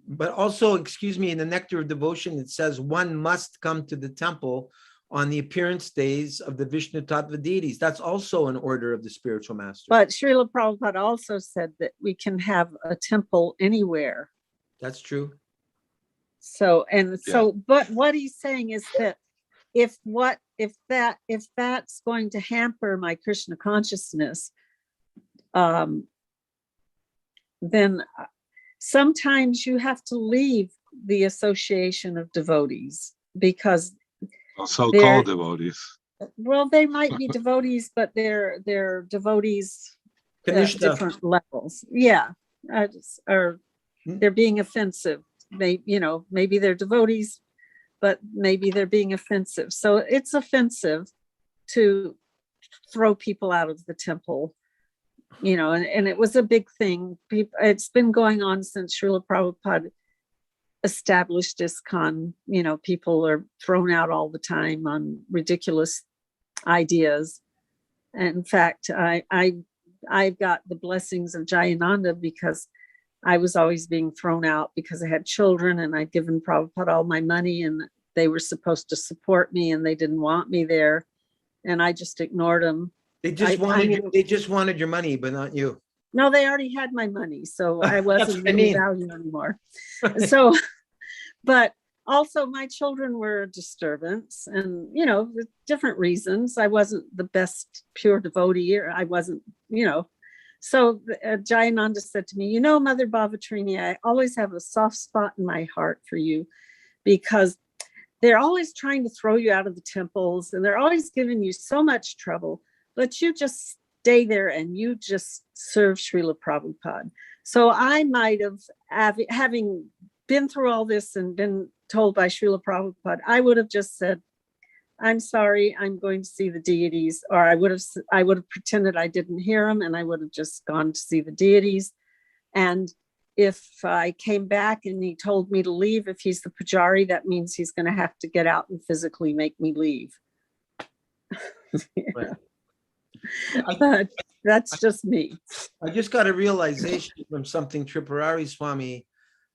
But also, excuse me, in the Nectar of Devotion, it says one must come to the temple on the appearance days of the Vishnu Tattva deities. That's also an order of the spiritual master. But Srila Prabhupada also said that we can have a temple anywhere. That's true. So, but what he's saying is that if that's going to hamper my Krishna consciousness, then sometimes you have to leave the association of devotees, because So-called devotees. Well, they might be devotees, but they're devotees at Kanishta. different levels. Yeah, or they're being offensive. Maybe they're devotees, but maybe they're being offensive. So it's offensive to throw people out of the temple, and it was a big thing. It's been going on since Srila Prabhupada established ISKCON. People are thrown out all the time on ridiculous ideas. And in fact, I got the blessings of Jayananda because I was always being thrown out because I had children and I'd given Prabhupada all my money and they were supposed to support me and they didn't want me there. And I just ignored them. They just wanted your money, but not you. No, they already had my money, so I wasn't what I mean. value anymore. So, but also my children were a disturbance, and different reasons. I wasn't the best pure devotee, or I wasn't, So Jayananda said to me, Mother Bhavatrini, I always have a soft spot in my heart for you, because they're always trying to throw you out of the temples and they're always giving you so much trouble, but you just stay there and you just serve Srila Prabhupada. So I might have, having been through all this and been told by Srila Prabhupada, I would have just said, I'm sorry, I'm going to see the deities, or I would have pretended I didn't hear them and I would have just gone to see the deities. And if I came back and he told me to leave, if he's the pujari, that means he's going to have to get out and physically make me leave. Right. But that's just me. I just got a realization from something Tripurari Swami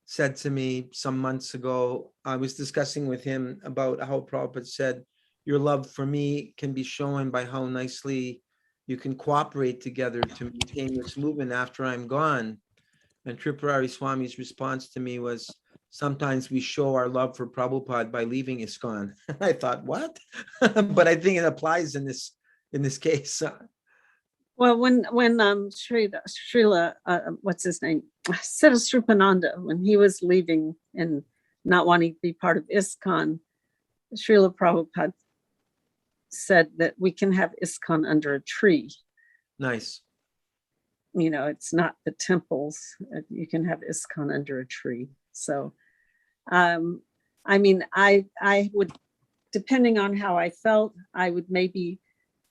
said to me some months ago. I was discussing with him about how Prabhupada said, your love for me can be shown by how nicely you can cooperate together to maintain this movement after I'm gone. And Tripurari Swami's response to me was, sometimes we show our love for Prabhupada by leaving ISKCON. I thought, what? But I think it applies in this case. Well, when Srila what's his name, Siddhasrupananda, when he was leaving and not wanting to be part of ISKCON, Srila Prabhupada said that we can have ISKCON under a tree. Nice. You know, it's not the temples. You can have ISKCON under a tree. So, I mean, I would, depending on how I felt, I would maybe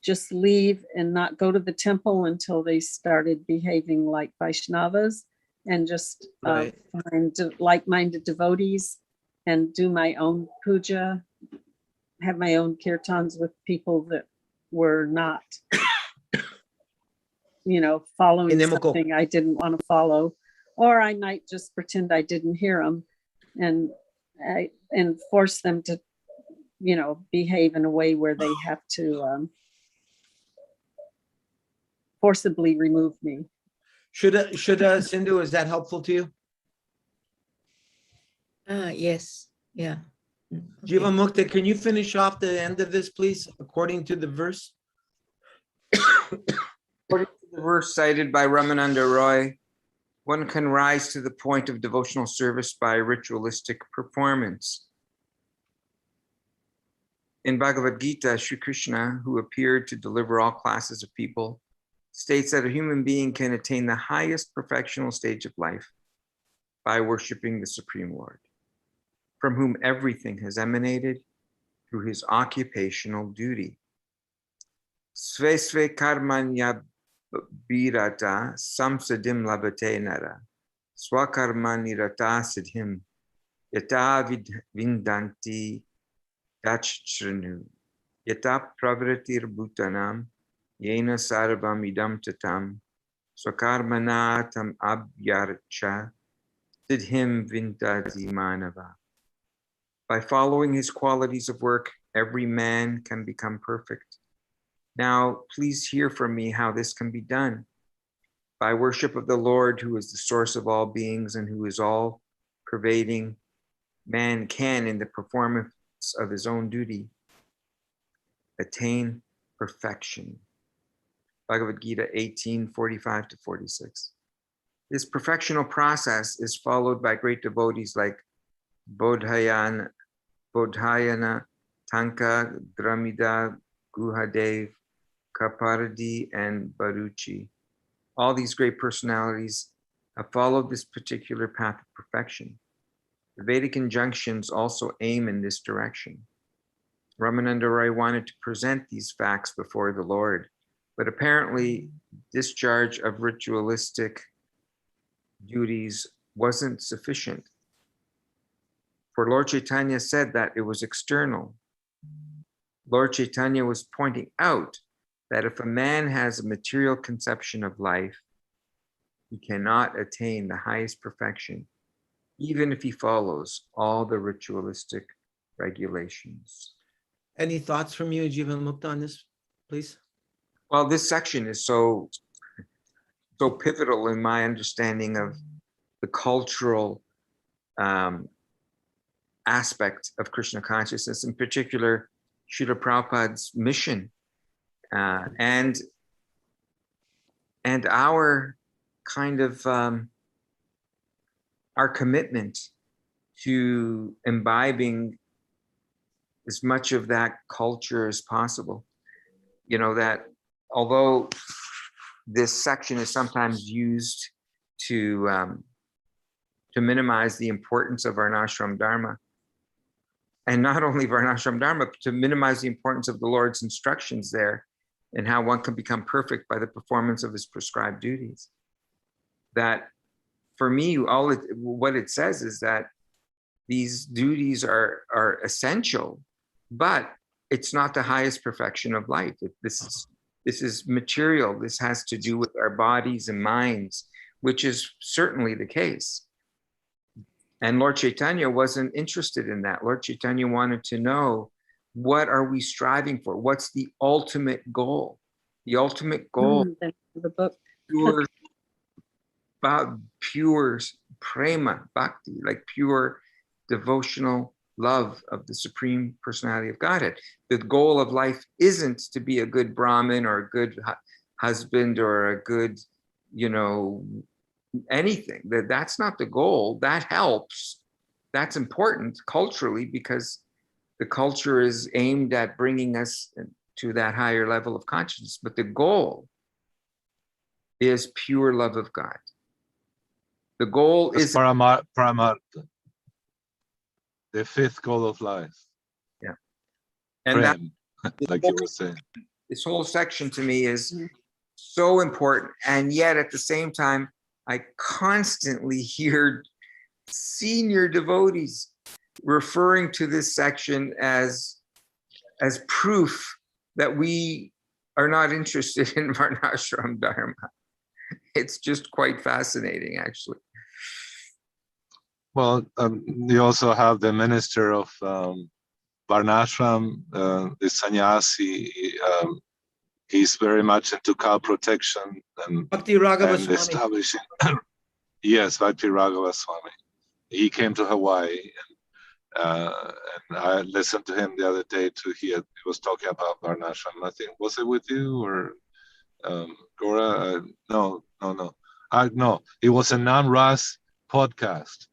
just leave and not go to the temple until they started behaving like Vaishnavas, and just Right. find like-minded devotees and do my own puja, have my own kirtans with people that were not, following Inimical. something I didn't want to follow. Or I might just pretend I didn't hear them and force them to, behave in a way where they have to forcibly remove me. Should Sindhu, is that helpful to you? Yes. Yeah. Jiva Mukta, can you finish off the end of this, please, according to the verse? According to the verse cited by Ramananda Roy, one can rise to the point of devotional service by ritualistic performance. In Bhagavad Gita, Sri Krishna, who appeared to deliver all classes of people, states that a human being can attain the highest perfectional stage of life by worshiping the Supreme Lord, from whom everything has emanated through his occupational duty. Sve sve karmanya birata samsadim labate nara swakarmani rata siddhim yata vindanti dachchranu yata pravritir bhutanam yena sarvam idam tatam swakarmanatam abhyarcha siddhim vindati manava. By following his qualities of work, every man can become perfect. Now, please hear from me how this can be done. By worship of the Lord, who is the source of all beings and who is all pervading, man can, in the performance of his own duty, attain perfection. Bhagavad Gita 18:45-46. This perfectional process is followed by great devotees like Bodhayana, Tanka, Dramida, Guhadev, Kaparadi, and Baruchi. All these great personalities have followed this particular path of perfection. The Vedic injunctions also aim in this direction. Ramananda Roy wanted to present these facts before the Lord, but apparently discharge of ritualistic duties wasn't sufficient. For Lord Caitanya said that it was external. Lord Caitanya was pointing out that if a man has a material conception of life, he cannot attain the highest perfection, even if he follows all the ritualistic regulations. Any thoughts from you, Jiva Mukta, on this, please? Well, this section is so pivotal in my understanding of the cultural aspect of Krishna consciousness, in particular, Srila Prabhupada's mission, and our kind of our commitment to imbibing as much of that culture as possible. You know, that although this section is sometimes used to minimize the importance of Varnashram Dharma, and not only Varnashram Dharma, but to minimize the importance of the Lord's instructions there and how one can become perfect by the performance of his prescribed duties. That for me, what it says is that these duties are essential, but it's not the highest perfection of life. This is material. This has to do with our bodies and minds, which is certainly the case. And Lord Caitanya wasn't interested in that. Lord Caitanya wanted to know, what are we striving for? What's the ultimate goal? The ultimate goal, Thank you for the book. pure prema bhakti, like pure devotional love of the Supreme Personality of Godhead. The goal of life isn't to be a good Brahmin or a good husband or a good, anything. That's not the goal. That helps. That's important culturally because the culture is aimed at bringing us to that higher level of consciousness. But the goal is pure love of God. The goal is Paramartha, the fifth goal of life. Yeah. And that, like you were saying. This whole section to me is so important. And yet at the same time, I constantly hear senior devotees referring to this section as proof that we are not interested in Varnashram Dharma. It's just quite fascinating, actually. Well, you also have the minister of Varnashram, the sannyasi. He's very much into cow protection and Bhakti Raghava and Swami. establishing. Yes, Bhakti Raghava Swami. He came to Hawaii, and I listened to him the other day too. He was talking about Varnashram. I think, was it with you or Gora? No. No, it was a Namras podcast.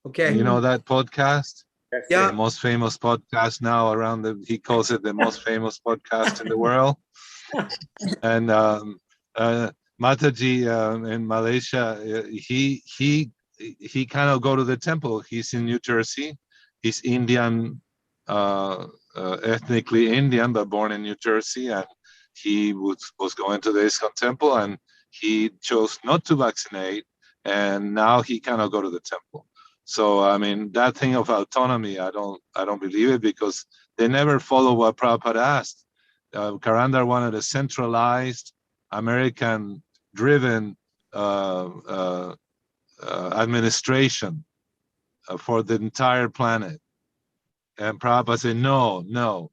Okay. You know that podcast? Yeah. The most famous podcast now around he calls it the most famous podcast in the world. And Mataji in Malaysia, he kind of go to the temple. He's in New Jersey. He's Indian, ethnically Indian, but born in New Jersey. And he was going to the ISKCON temple, and he chose not to vaccinate. And now he cannot go to the temple. So I mean, that thing of autonomy, I don't believe it, because they never follow what Prabhupada asked. Karandar wanted a centralized, American-driven administration for the entire planet. And Prabhupada said, no.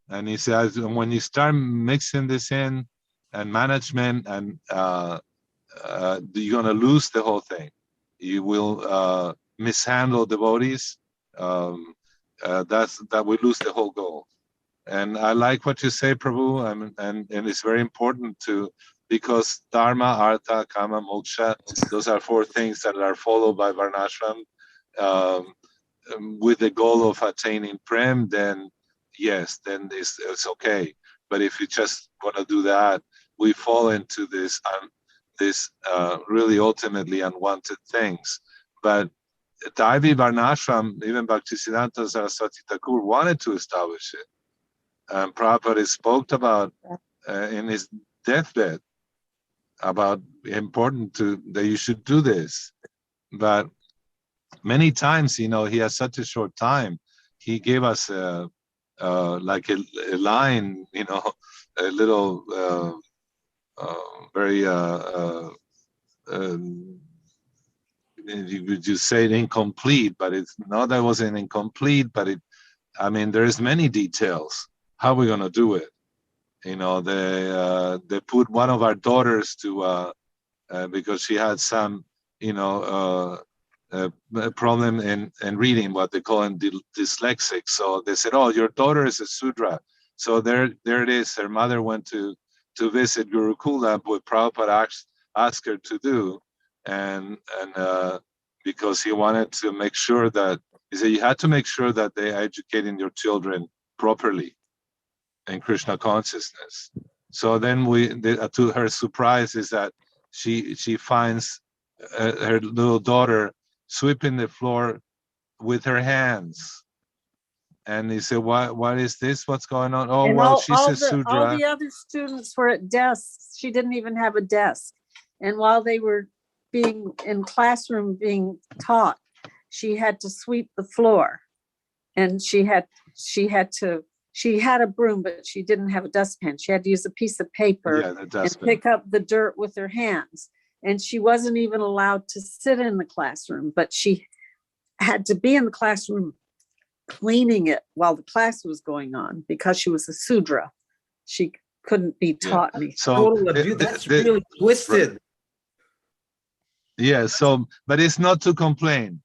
And he says, when you start mixing this in and management, and you're going to lose the whole thing. You will mishandle devotees. That we lose the whole goal. And I like what you say, Prabhu, and it's very important because Dharma, Artha, Kama, Moksha, those are four things that are followed by Varnashram, with the goal of attaining Prem, then yes, then it's okay. But if you just want to do that, we fall into this really ultimately unwanted things. But Daivi Varnashram, even Bhaktisiddhanta Saraswati Thakur wanted to establish it. And Prabhupada spoke about in his deathbed about important that you should do this. But many times, he has such a short time. He gave us like a line, a little very you would just say it incomplete, but it's not that it wasn't incomplete, but there's many details. How are we going to do it? They put one of our daughters to because she had some problem in reading, what they call dyslexic. So they said, oh, your daughter is a Sudra. So there it is. Her mother went to visit Gurukula, what Prabhupada asked her to do, and because he wanted to make sure that He said you had to make sure that they are educating your children properly in Krishna consciousness. So then to her surprise is that she finds her little daughter sweeping the floor with her hands. And he said, what is this? What's going on? Oh, And well, she's a all Sudra. the other students were at desks. She didn't even have a desk. And while they were being in classroom being taught, she had to sweep the floor. And she had a broom, but she didn't have a dustpan. She had to use a piece of paper and pick up the dirt with her hands. And she wasn't even allowed to sit in the classroom, but she had to be in the classroom cleaning it while the class was going on because she was a Sudra. She couldn't be taught anything. So that's really twisted. Yeah, so, but it's not to complain.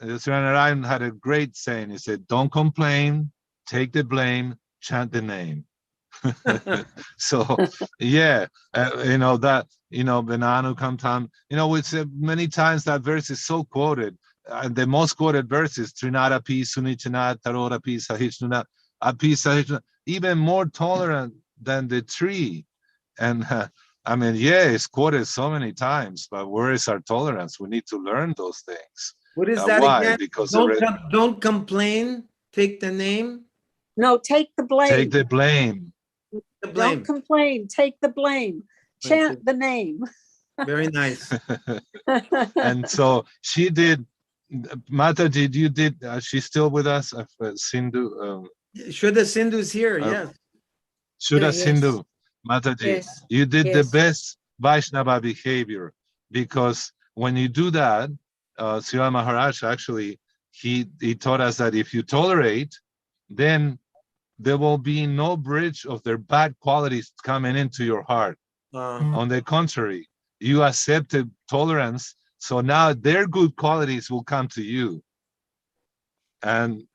Srila Narayan had a great saying. He said, don't complain, take the blame, chant the name. So, yeah, Venanu Kamtam, we said many times that verse is so quoted. The most quoted verse is Trinada Pi Sunichana Tarora Pi Sahichnuna Api Sahichnuna, even more tolerant than the tree. And it's quoted so many times, but where is our tolerance? We need to learn those things. What is that why? again? Because don't complain, take the name. No, take the blame. Take the blame. Don't complain, take the blame. Chant the name. Very nice. And so she did. Mataji, you did. She's still with us. Sindhu. Shuddha Sindhu's here. Yes. Shuddha Sindhu. Mataji, you did the best Vaishnava behavior, because when you do that, Srila Maharaj actually he taught us that if you tolerate, then there will be no bridge of their bad qualities coming into your heart. On the contrary, you accepted tolerance, so now their good qualities will come to you. And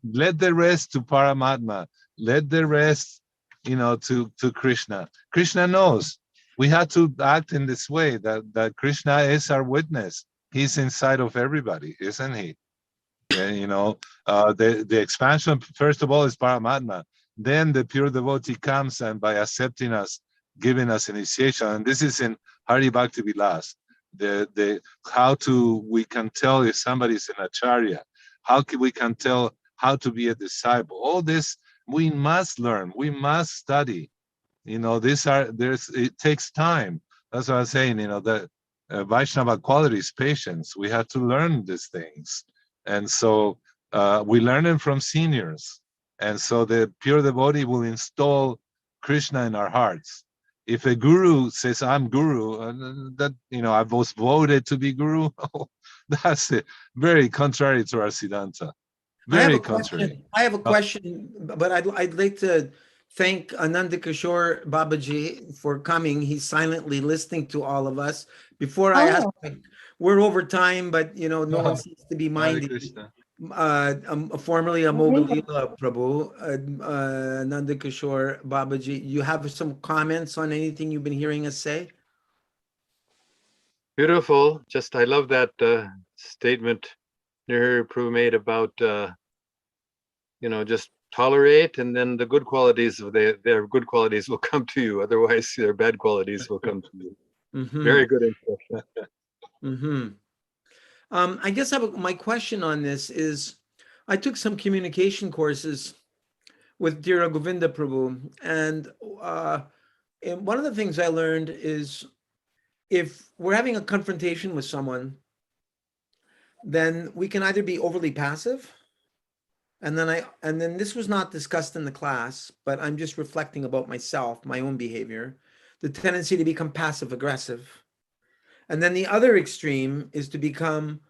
let the rest to Paramatma, let the rest, to Krishna. Krishna knows we have to act in this way, that Krishna is our witness. He's inside of everybody, isn't he? The expansion, first of all, is Paramatma. Then the pure devotee comes, and by accepting us, giving us initiation. And this is in Hari Bhakti Vilas. We can tell if somebody's an acharya. We can tell how to be a disciple. All this we must learn. We must study. It takes time. That's what I'm saying. The Vaishnava quality is patience. We have to learn these things. And so we learn them from seniors. And so the pure devotee will install Krishna in our hearts. If a guru says, I'm guru, I was voted to be guru, that's very contrary to our Siddhanta. Very contrary. I have a question, but I'd like to thank Ananda Kishore Babaji for coming. He's silently listening to all of us. Before I ask, we're over time, but no one seems to be minding. Formerly Amogalila Prabhu, Ananda Kishore Babaji, you have some comments on anything you've been hearing us say? Beautiful. I love that statement Nehru Prabhu made about just tolerate, and then the good qualities of their good qualities will come to you. Otherwise, their bad qualities will come to you. Very good instruction. I guess my question on this is, I took some communication courses with Dhira Govinda Prabhu, and one of the things I learned is, if we're having a confrontation with someone, then we can either be overly passive, and then this was not discussed in the class, but I'm just reflecting about myself, my own behavior, the tendency to become passive aggressive. And then the other extreme is to become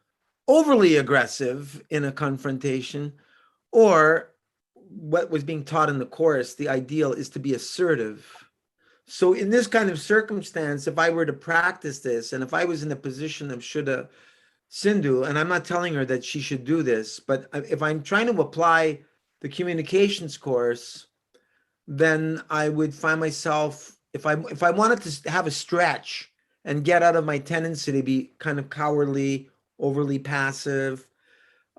overly aggressive in a confrontation, or what was being taught in the course, the ideal is to be assertive. So in this kind of circumstance, if I were to practice this, and if I was in the position of Shuddha Sindhu, and I'm not telling her that she should do this, but if I'm trying to apply the communications course, then I would find myself, if I wanted to have a stretch and get out of my tendency to be kind of cowardly, overly passive,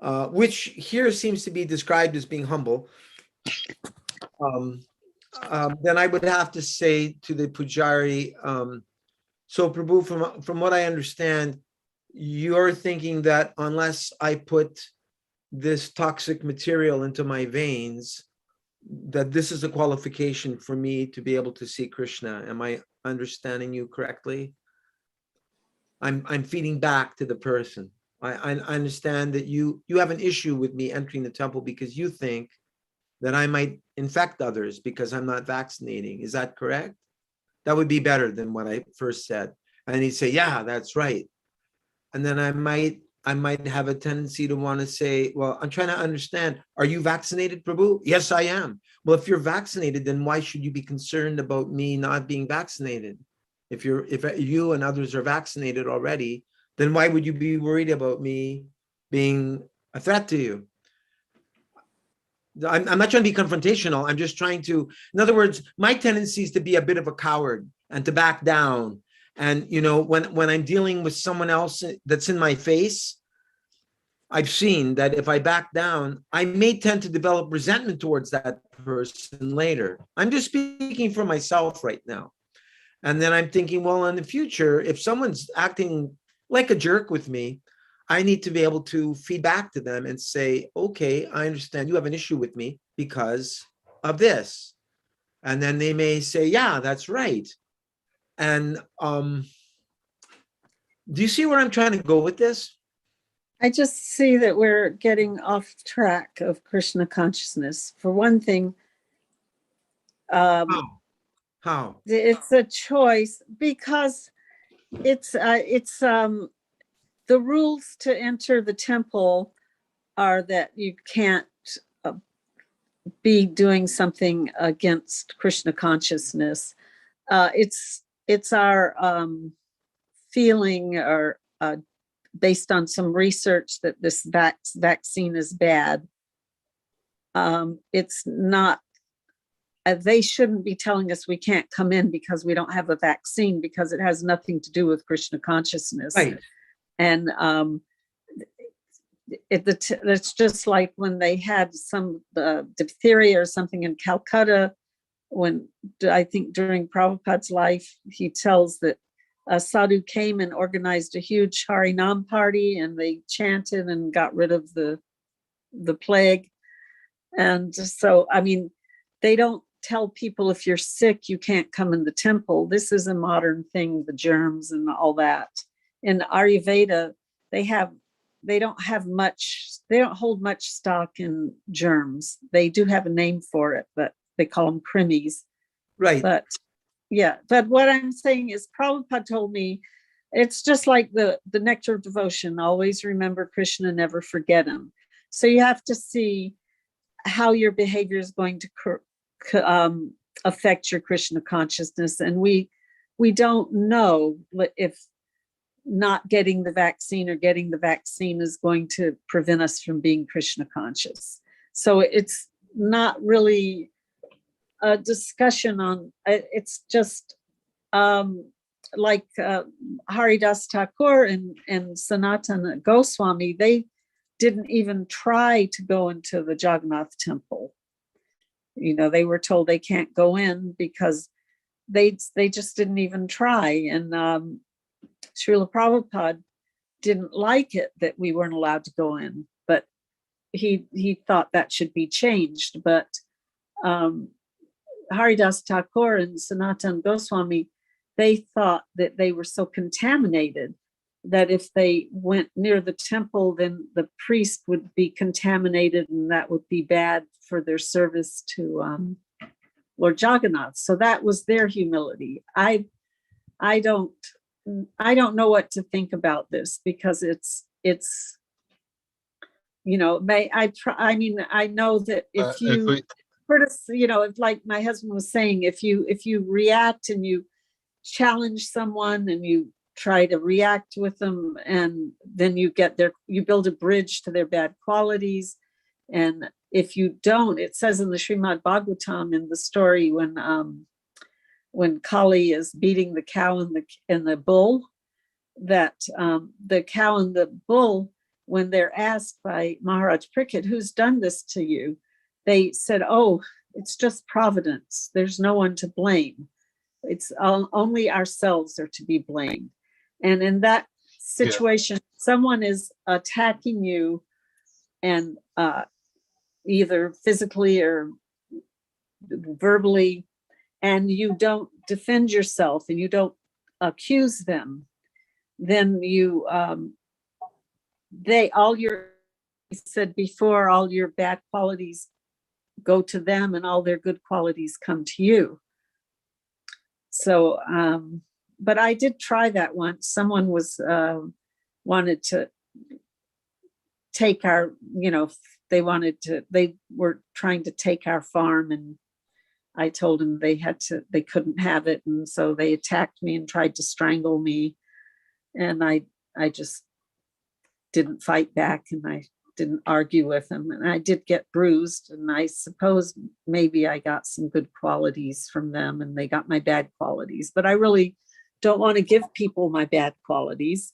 which here seems to be described as being humble, then I would have to say to the Pujari, so Prabhu, from what I understand, you're thinking that unless I put this toxic material into my veins, that this is a qualification for me to be able to see Krishna. Am I understanding you correctly? I'm feeding back to the person. I understand that you have an issue with me entering the temple because you think that I might infect others because I'm not vaccinating. Is that correct? That would be better than what I first said. And he'd say, yeah, that's right. And then I might have a tendency to want to say, well, I'm trying to understand, are you vaccinated, Prabhu? Yes, I am. Well, if you're vaccinated, then why should you be concerned about me not being vaccinated? If you and others are vaccinated already, then why would you be worried about me being a threat to you? I'm not trying to be confrontational. I'm just trying to, in other words, my tendency is to be a bit of a coward and to back down. And, you know, when I'm dealing with someone else that's in my face, I've seen that if I back down, I may tend to develop resentment towards that person later. I'm just speaking for myself right now. And then I'm thinking, well, in the future, if someone's acting like a jerk with me, I need to be able to feed back to them and say, okay, I understand you have an issue with me because of this. And then they may say, yeah, that's right. And do you see where I'm trying to go with this? I just see that we're getting off track of Krishna consciousness. For one thing, How? It's a choice because it's the rules to enter the temple are that you can't be doing something against Krishna consciousness. It's our feeling or based on some research that this vaccine is bad. It's not, they shouldn't be telling us we can't come in because we don't have a vaccine, because it has nothing to do with Krishna consciousness. Right. And it's just like when they had some diphtheria or something in Calcutta, when I think during Prabhupada's life, he tells that a sadhu came and organized a huge Harinam party, and they chanted and got rid of the plague. And so, I mean, they don't tell people if you're sick, you can't come in the temple. This is a modern thing, the germs and all that. In Ayurveda, they don't hold much stock in germs. They do have a name for it, but they call them krimis. Right. But yeah, but what I'm saying is Prabhupada told me, it's just like the nectar of devotion, always remember Krishna, never forget him. So you have to see how your behavior is going to affect your Krishna consciousness. And we don't know if not getting the vaccine or getting the vaccine is going to prevent us from being Krishna conscious. So it's not really a discussion on, it's just like Haridas Thakur and Sanatana Goswami, they didn't even try to go into the Jagannath temple. You know, they were told they can't go in because they just didn't even try. And Srila Prabhupada didn't like it that we weren't allowed to go in, but he thought that should be changed. But Haridas Thakur and Sanatana Goswami, they thought that they were so contaminated that if they went near the temple, then the priest would be contaminated, and that would be bad for their service to Lord Jagannath. So that was their humility. I don't know what to think about this, because it's you know, I know that if you you know, if, like my husband was saying, if you react and you challenge someone and you try to react with them, and then you build a bridge to their bad qualities. And if you don't, it says in the Srimad Bhagavatam, in the story when Kali is beating the cow and the bull, that the cow and the bull when they're asked by Maharaj Parikshit, who's done this to you, they said, oh, it's just providence. There's no one to blame. It's only ourselves are to be blamed. And in that situation, someone is attacking you and either physically or verbally, and you don't defend yourself and you don't accuse them, then you said before, all your bad qualities go to them and all their good qualities come to you. So but I did try that once. Someone was wanted to take our, they were trying to take our farm, and I told them they couldn't have it. And so they attacked me and tried to strangle me. And I just didn't fight back, and I didn't argue with them. And I did get bruised, and I suppose maybe I got some good qualities from them and they got my bad qualities, but I really don't want to give people my bad qualities.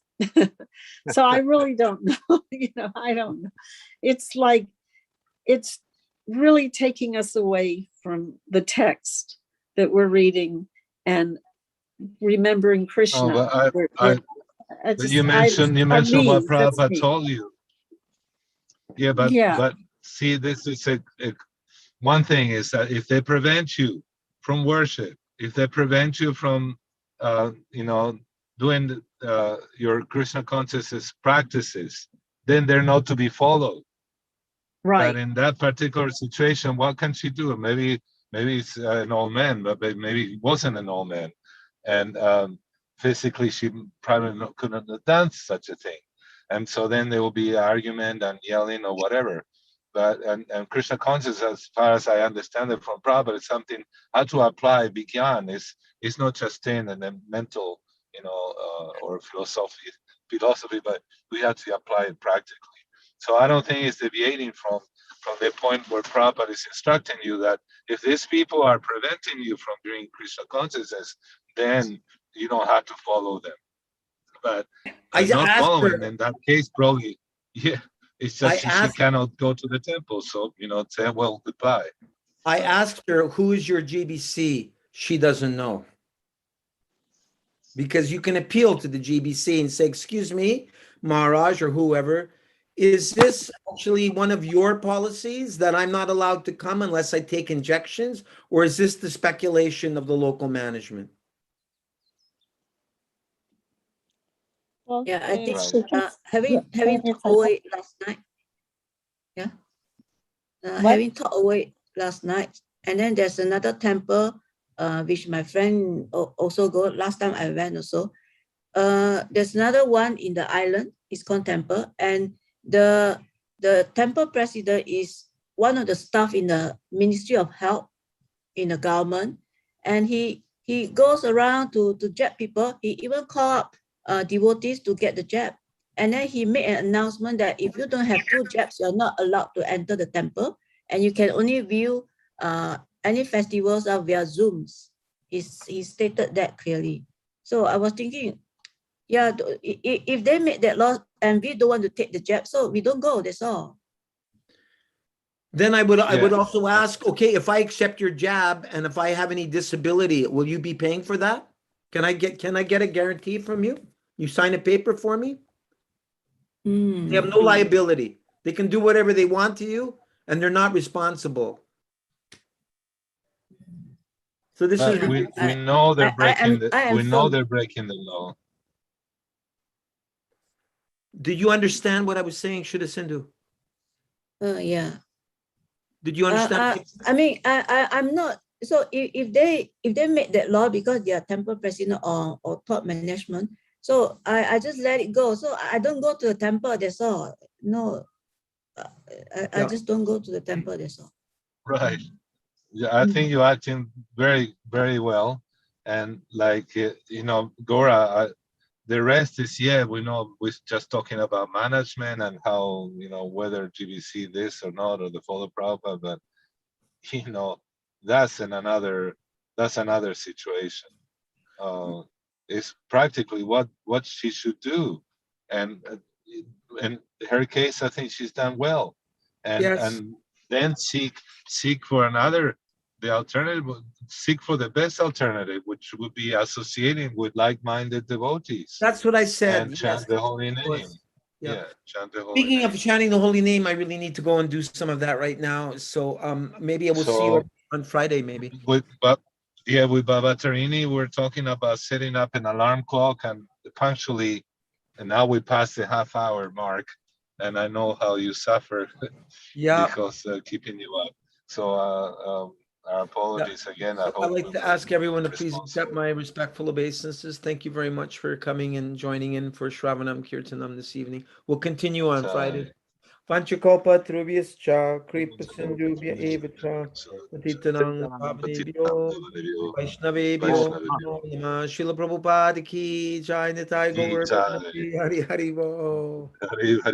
So I really don't know. I don't know. It's like, it's really taking us away from the text that we're reading and remembering Krishna. You mentioned what Prabhupada told you. Yeah, but see, this is one thing is that if they prevent you from worship, if they prevent you from doing your Krishna consciousness practices, then they're not to be followed. Right. But in that particular situation, what can she do? Maybe it's an old man, but maybe he wasn't an old man, and physically she probably couldn't have done such a thing. And so then there will be argument and yelling or whatever. But and Krishna consciousness, as far as I understand it from Prabhupada, it's something how to apply beyond. It's not just staying in the mental, or philosophy, but we have to apply it practically. So I don't think it's deviating from the point where Prabhupada is instructing you that if these people are preventing you from doing Krishna consciousness, then you don't have to follow them. But not following, in that case, probably, it's just she cannot go to the temple. So, say, well, goodbye. I asked her, who is your GBC? She doesn't know. Because you can appeal to the GBC and say, excuse me, Maharaj or whoever, is this actually one of your policies that I'm not allowed to come unless I take injections? Or is this the speculation of the local management? Well, Yeah, I think right. having talked away last night. Yeah. Having talked away last night. And then there's another temple which my friend also go. Last time I went also. There's another one in the island. It's called temple. And the temple president is one of the staff in the Ministry of Health in the government. And he goes around to jab people. He even called up devotees to get the jab. And then he made an announcement that if you don't have 2 jabs, you're not allowed to enter the temple. And you can only view any festivals via Zooms. He stated that clearly. So I was thinking, yeah, if they made that law and we don't want to take the jab, so we don't go, that's all. Then I would also ask, okay, if I accept your jab and if I have any disability, will you be paying for that? Can I get a guarantee from you? You sign a paper for me? They have no liability. They can do whatever they want to you and they're not responsible. So this is we know they're breaking they're breaking the law. Do you understand what I was saying, Shuddha Sindhu? Yeah. Did you understand? I mean, I'm not. So if they made that law because they are temple president or top management, so I just let it go. So I don't go to the temple. That's all. No, I just don't go to the temple. That's all. Right. Yeah, I think you're acting very, very well. And Gora, the rest is, we know we're just talking about management and how, whether GBC this or not, or the follow Prabhupada, but, that's another situation. It's practically what she should do. And in her case, I think she's done well. And Yes. and then seek for the alternative, seek for the best alternative, which would be associating with like-minded devotees. That's what I said. And chant Yes, the holy of name. course. Yeah. Yeah, chant the holy Speaking name. of chanting the holy name, I really need to go and do some of that right now. So maybe I will see you So on Friday, maybe. with Baba Tarini, we're talking about setting up an alarm clock and punctually, and now we passed the half-hour mark, and I know how you suffer Yeah. because keeping you up. So our apologies again. I So I'd hope like to ask everyone to please responsible. accept my respectful obeisances. Thank you very much for coming and joining in for Shravanam Kirtanam this evening. We'll continue on Friday. Panchakopa Trubhyascha Kripa Sindhubhya Evacha Patitanang Pavanebhyo Vaishnavebhyo Namo Namah. Srila Prabhupada ki Jai Nitai Gaur Hari Hari Bo.